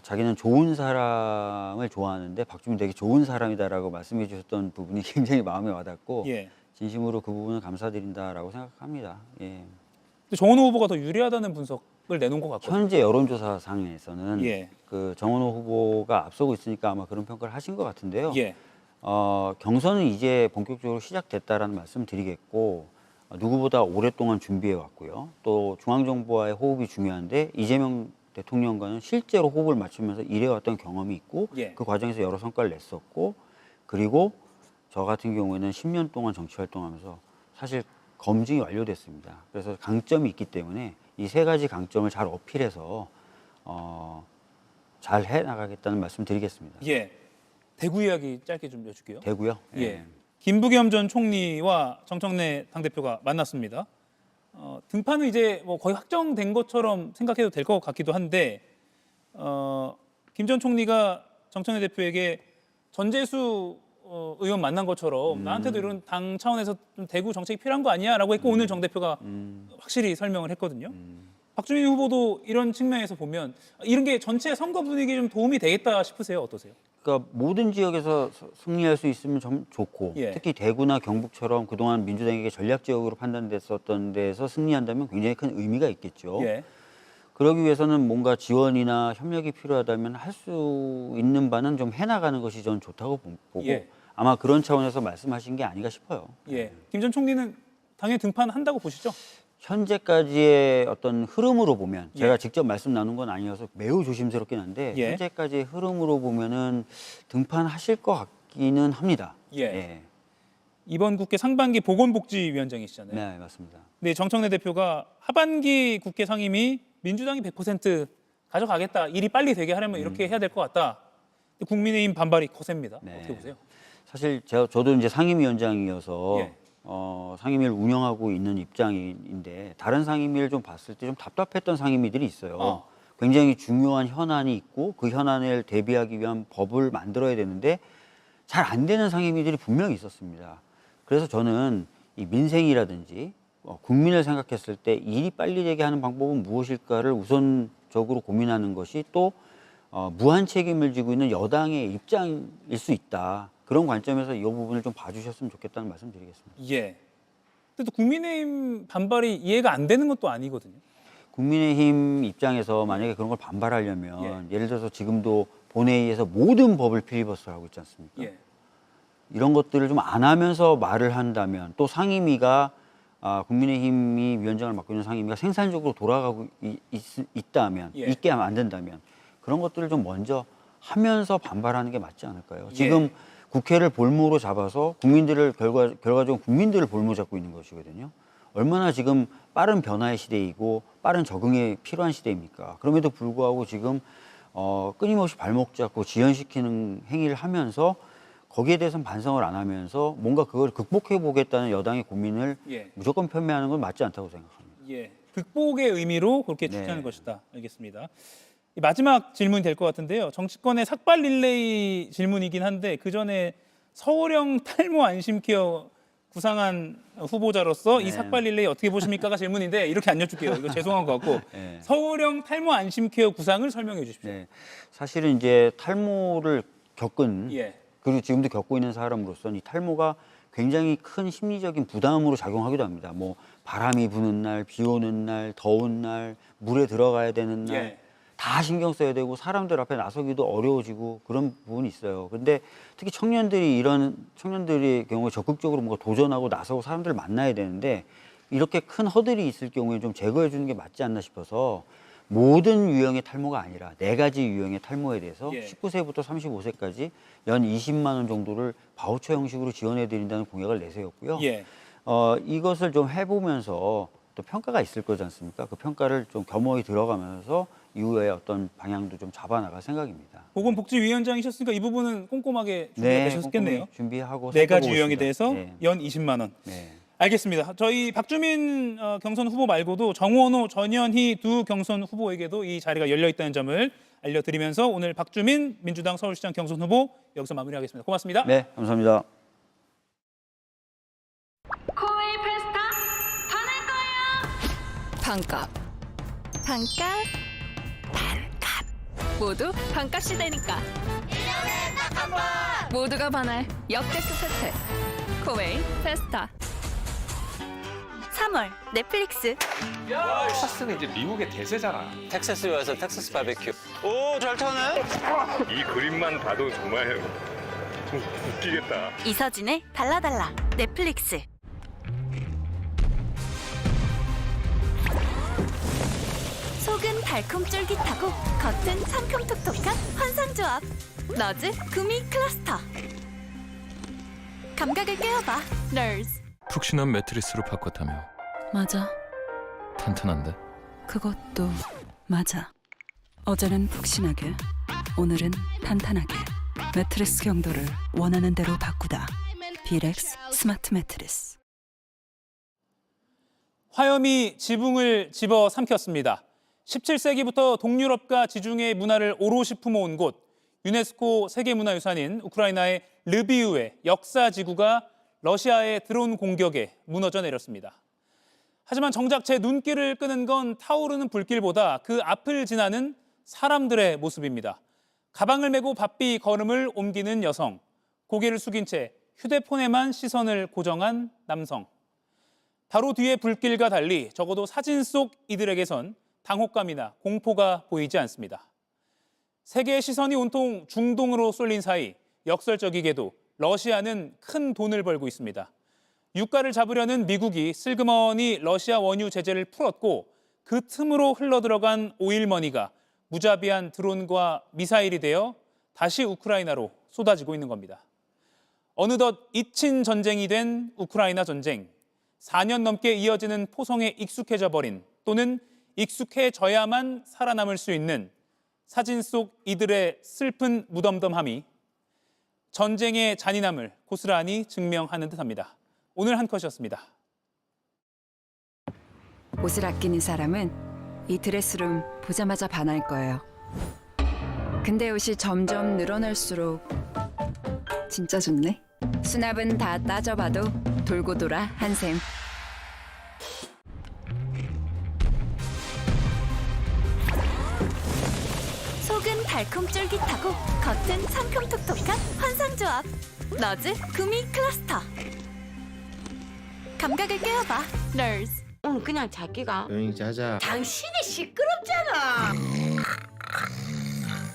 자기는 좋은 사람을 좋아하는데 박주민 되게 좋은 사람이다라고 말씀해 주셨던 부분이 굉장히 마음에 와닿고 예. 진심으로 그 부분을 감사드린다라고 생각합니다. 예. 근데 정원호 후보가 더 유리하다는 분석을 내놓은 것 같거든요. 현재 여론조사상에서는 예. 그 정원호 후보가 앞서고 있으니까 아마 그런 평가를 하신 것 같은데요. 예. 경선은 이제 본격적으로 시작됐다라는 말씀 드리겠고, 누구보다 오랫동안 준비해 왔고요. 또 중앙정부와의 호흡이 중요한데 이재명 대통령과는 실제로 호흡을 맞추면서 일해왔던 경험이 있고, 예. 그 과정에서 여러 성과를 냈었고, 그리고 저 같은 경우에는 10년 동안 정치활동하면서 사실 검증이 완료됐습니다. 그래서 강점이 있기 때문에 이 세 가지 강점을 잘 어필해서 잘 해나가겠다는 말씀 드리겠습니다. 예. 대구 이야기 짧게 좀 여쭐게요. 대구요? 예. 김부겸 전 총리와 정청래 당대표가 만났습니다. 등판은 이제 뭐 거의 확정된 것처럼 생각해도 될 것 같기도 한데, 김 전 총리가 정청래 대표에게 전재수 의원 만난 것처럼 나한테도 이런 당 차원에서 좀 대구 정책이 필요한 거 아니야?라고 했고 오늘 정 대표가 확실히 설명을 했거든요. 박주민 후보도 이런 측면에서 보면 이런 게 전체 선거 분위기에 좀 도움이 되겠다 싶으세요? 어떠세요? 그러니까 모든 지역에서 승리할 수 있으면 좀 좋고, 예. 특히 대구나 경북처럼 그동안 민주당에게 전략 지역으로 판단됐었던 데서 승리한다면 굉장히 큰 의미가 있겠죠. 예. 그러기 위해서는 뭔가 지원이나 협력이 필요하다면 할 수 있는 바는 좀 해나가는 것이 저는 좋다고 보고, 예. 아마 그런 차원에서 말씀하신 게 아닌가 싶어요. 예. 김 전 총리는 당연히 등판한다고 보시죠? 현재까지의 어떤 흐름으로 보면, 예. 제가 직접 말씀 나눈 건 아니어서 매우 조심스럽긴 한데, 예. 현재까지의 흐름으로 보면은 등판하실 것 같기는 합니다. 예. 이번 국회 상반기 보건복지위원장이시잖아요. 네, 맞습니다. 네, 정청래 대표가 하반기 국회 상임위 민주당이 100% 가져가겠다. 일이 빨리 되게 하려면 이렇게 해야 될 것 같다. 국민의힘 반발이 거셉니다. 네. 어떻게 보세요? 사실 저도 이제 상임위원장이어서 예. 상임위를 운영하고 있는 입장인데, 다른 상임위를 좀 봤을 때 좀 답답했던 상임위들이 있어요. 굉장히 중요한 현안이 있고 그 현안을 대비하기 위한 법을 만들어야 되는데 잘 안 되는 상임위들이 분명히 있었습니다. 그래서 저는 이 민생이라든지 국민을 생각했을 때 일이 빨리 되게 하는 방법은 무엇일까를 우선적으로 고민하는 것이 또 무한 책임을 지고 있는 여당의 입장일 수 있다. 그런 관점에서 이 부분을 좀 봐주셨으면 좋겠다는 말씀 드리겠습니다. 예. 근데 또 국민의힘 반발이 이해가 안 되는 것도 아니거든요. 국민의힘 입장에서 만약에 그런 걸 반발하려면 예를 들어서 지금도 본회의에서 모든 법을 필리버스터하고 있지 않습니까? 예. 이런 것들을 좀 안 하면서 말을 한다면, 또 상임위가 국민의힘이 위원장을 맡고 있는 상임위가 생산적으로 돌아가고 있다면, 있게 하면 안 된다면 그런 것들을 좀 먼저 하면서 반발하는 게 맞지 않을까요? 지금 국회를 볼모로 잡아서 국민들을 결과적으로 국민들을 볼모 잡고 있는 것이거든요. 얼마나 지금 빠른 변화의 시대이고 빠른 적응이 필요한 시대입니까? 그럼에도 불구하고 지금 끊임없이 발목 잡고 지연시키는 행위를 하면서 거기에 대해서는 반성을 안 하면서 뭔가 그걸 극복해 보겠다는 여당의 고민을 무조건 편매하는 건 맞지 않다고 생각합니다. 극복의 의미로 그렇게 추진하는 것이다. 알겠습니다. 마지막 질문이 될 것 같은데요. 정치권의 삭발 릴레이 질문이긴 한데 그 전에 서울형 탈모 안심케어 구상한 후보자로서 이 삭발 릴레이 어떻게 보십니까가 질문인데 이렇게 안 여쭐게요. 이거 죄송한 것 같고 서울형 탈모 안심케어 구상을 설명해 주십시오. 사실은 이제 탈모를 겪은 그리고 지금도 겪고 있는 사람으로서는 이 탈모가 굉장히 큰 심리적인 부담으로 작용하기도 합니다. 뭐 바람이 부는 날, 비 오는 날, 더운 날, 물에 들어가야 되는 날 다 신경 써야 되고 사람들 앞에 나서기도 어려워지고 그런 부분이 있어요. 근데 특히 청년들의 경우에 적극적으로 뭔가 도전하고 나서고 사람들을 만나야 되는데 이렇게 큰 허들이 있을 경우에 좀 제거해 주는 게 맞지 않나 싶어서 모든 유형의 탈모가 아니라 4가지 유형의 탈모에 대해서 19세부터 35세까지 연 20만 원 정도를 바우처 형식으로 지원해 드린다는 공약을 내세웠고요. 이것을 좀 해보면서 또 평가가 있을 거지 않습니까? 그 평가를 좀 겸허히 들어가면서 이후에 어떤 방향도 좀 잡아나갈 생각입니다. 보건복지위원장이셨으니까 이 부분은 꼼꼼하게 준비하셨겠네요. 꼼꼼히 준비하고 4가지 유형에 대해서 연 20만 원. 알겠습니다. 저희 박주민 경선 후보 말고도 정원호, 전현희 두 경선 후보에게도 이 자리가 열려 있다는 점을 알려드리면서 오늘 박주민 민주당 서울시장 경선 후보 여기서 마무리하겠습니다. 고맙습니다. 네, 감사합니다. 코웨이 페스타 반할 거예요. 반값. 모두 반값이 되니까 1년에 딱 한 번 모두가 반할 역대급 혜택 코웨이 페스타. 3월 넷플릭스. 텍사스는 이제 미국의 대세잖아. 텍사스에 와서 텍사스 바베큐. 오, 잘 타네. 이 그림만 봐도 정말 좀 웃기겠다. 이서진의 달라달라 넷플릭스. 속은 달콤 쫄깃하고 겉은 상큼 톡톡한 환상조합. 너즈 구미 클러스터. 감각을 깨워봐. 널스. 푹신한 매트리스로 바꿨다며. 맞아. 탄탄한데? 그것도 맞아. 어제는 푹신하게, 오늘은 탄탄하게. 매트리스 경도를 원하는 대로 바꾸다. 비렉스 스마트 매트리스. 화염이 지붕을 집어삼켰습니다. 17세기부터 동유럽과 지중해의 문화를 오롯이 품어온 곳, 유네스코 세계문화유산인 우크라이나의 르비우의 역사지구가 러시아의 드론 공격에 무너져 내렸습니다. 하지만 정작 제 눈길을 끄는 건 타오르는 불길보다 그 앞을 지나는 사람들의 모습입니다. 가방을 메고 바삐 걸음을 옮기는 여성, 고개를 숙인 채 휴대폰에만 시선을 고정한 남성. 바로 뒤에 불길과 달리 적어도 사진 속 이들에게선 당혹감이나 공포가 보이지 않습니다. 세계의 시선이 온통 중동으로 쏠린 사이 역설적이게도 러시아는 큰 돈을 벌고 있습니다. 유가를 잡으려는 미국이 슬그머니 러시아 원유 제재를 풀었고 그 틈으로 흘러들어간 오일머니가 무자비한 드론과 미사일이 되어 다시 우크라이나로 쏟아지고 있는 겁니다. 어느덧 잊힌 전쟁이 된 우크라이나 전쟁. 4년 넘게 이어지는 포성에 익숙해져 버린 또는 익숙해져야만 살아남을 수 있는 사진 속 이들의 슬픈 무덤덤함이 전쟁의 잔인함을 고스란히 증명하는 듯합니다. 오늘 한 컷이었습니다. 옷을 아끼는 사람은 이 드레스룸 보자마자 반할 거예요. 근데 옷이 점점 늘어날수록 진짜 좋네. 수납은 다 따져봐도 돌고 돌아 한샘. 속은 달콤 쫄깃하고 겉은 상큼 톡톡한 환상조합. 너즈 구미 클러스터. 감각을 깨워봐. 널스. 그냥 자기가 조용히 자자. 당신이 시끄럽잖아.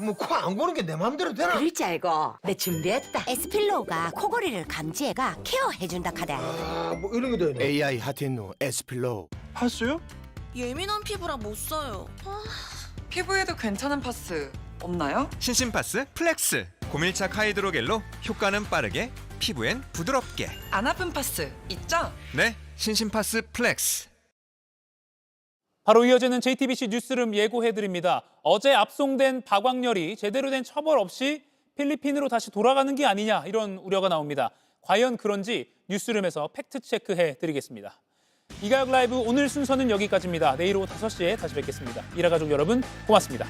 뭐 코 안 고는 게 내 마음대로 되나? 그럴 줄 알고 내 준비했다. 에스필로우가 코골이를 감지해가 케어해준다 카대. 뭐 이런 게도 있네. AI 하텐노 에스필로우. 파스요? 예민한 피부라 못 써요. 피부에도 괜찮은 파스 없나요? 신신파스 플렉스. 고밀착 하이드로겔로 효과는 빠르게, 피부엔 부드럽게. 안 아픈 파스 있죠? 네, 신신파스 플렉스. 바로 이어지는 JTBC 뉴스룸 예고해드립니다. 어제 압송된 박광렬이 제대로 된 처벌 없이 필리핀으로 다시 돌아가는 게 아니냐 이런 우려가 나옵니다. 과연 그런지 뉴스룸에서 팩트체크해드리겠습니다. 이가역 라이브 오늘 순서는 여기까지입니다. 내일 오후 5시에 다시 뵙겠습니다. 일하가족 여러분 고맙습니다.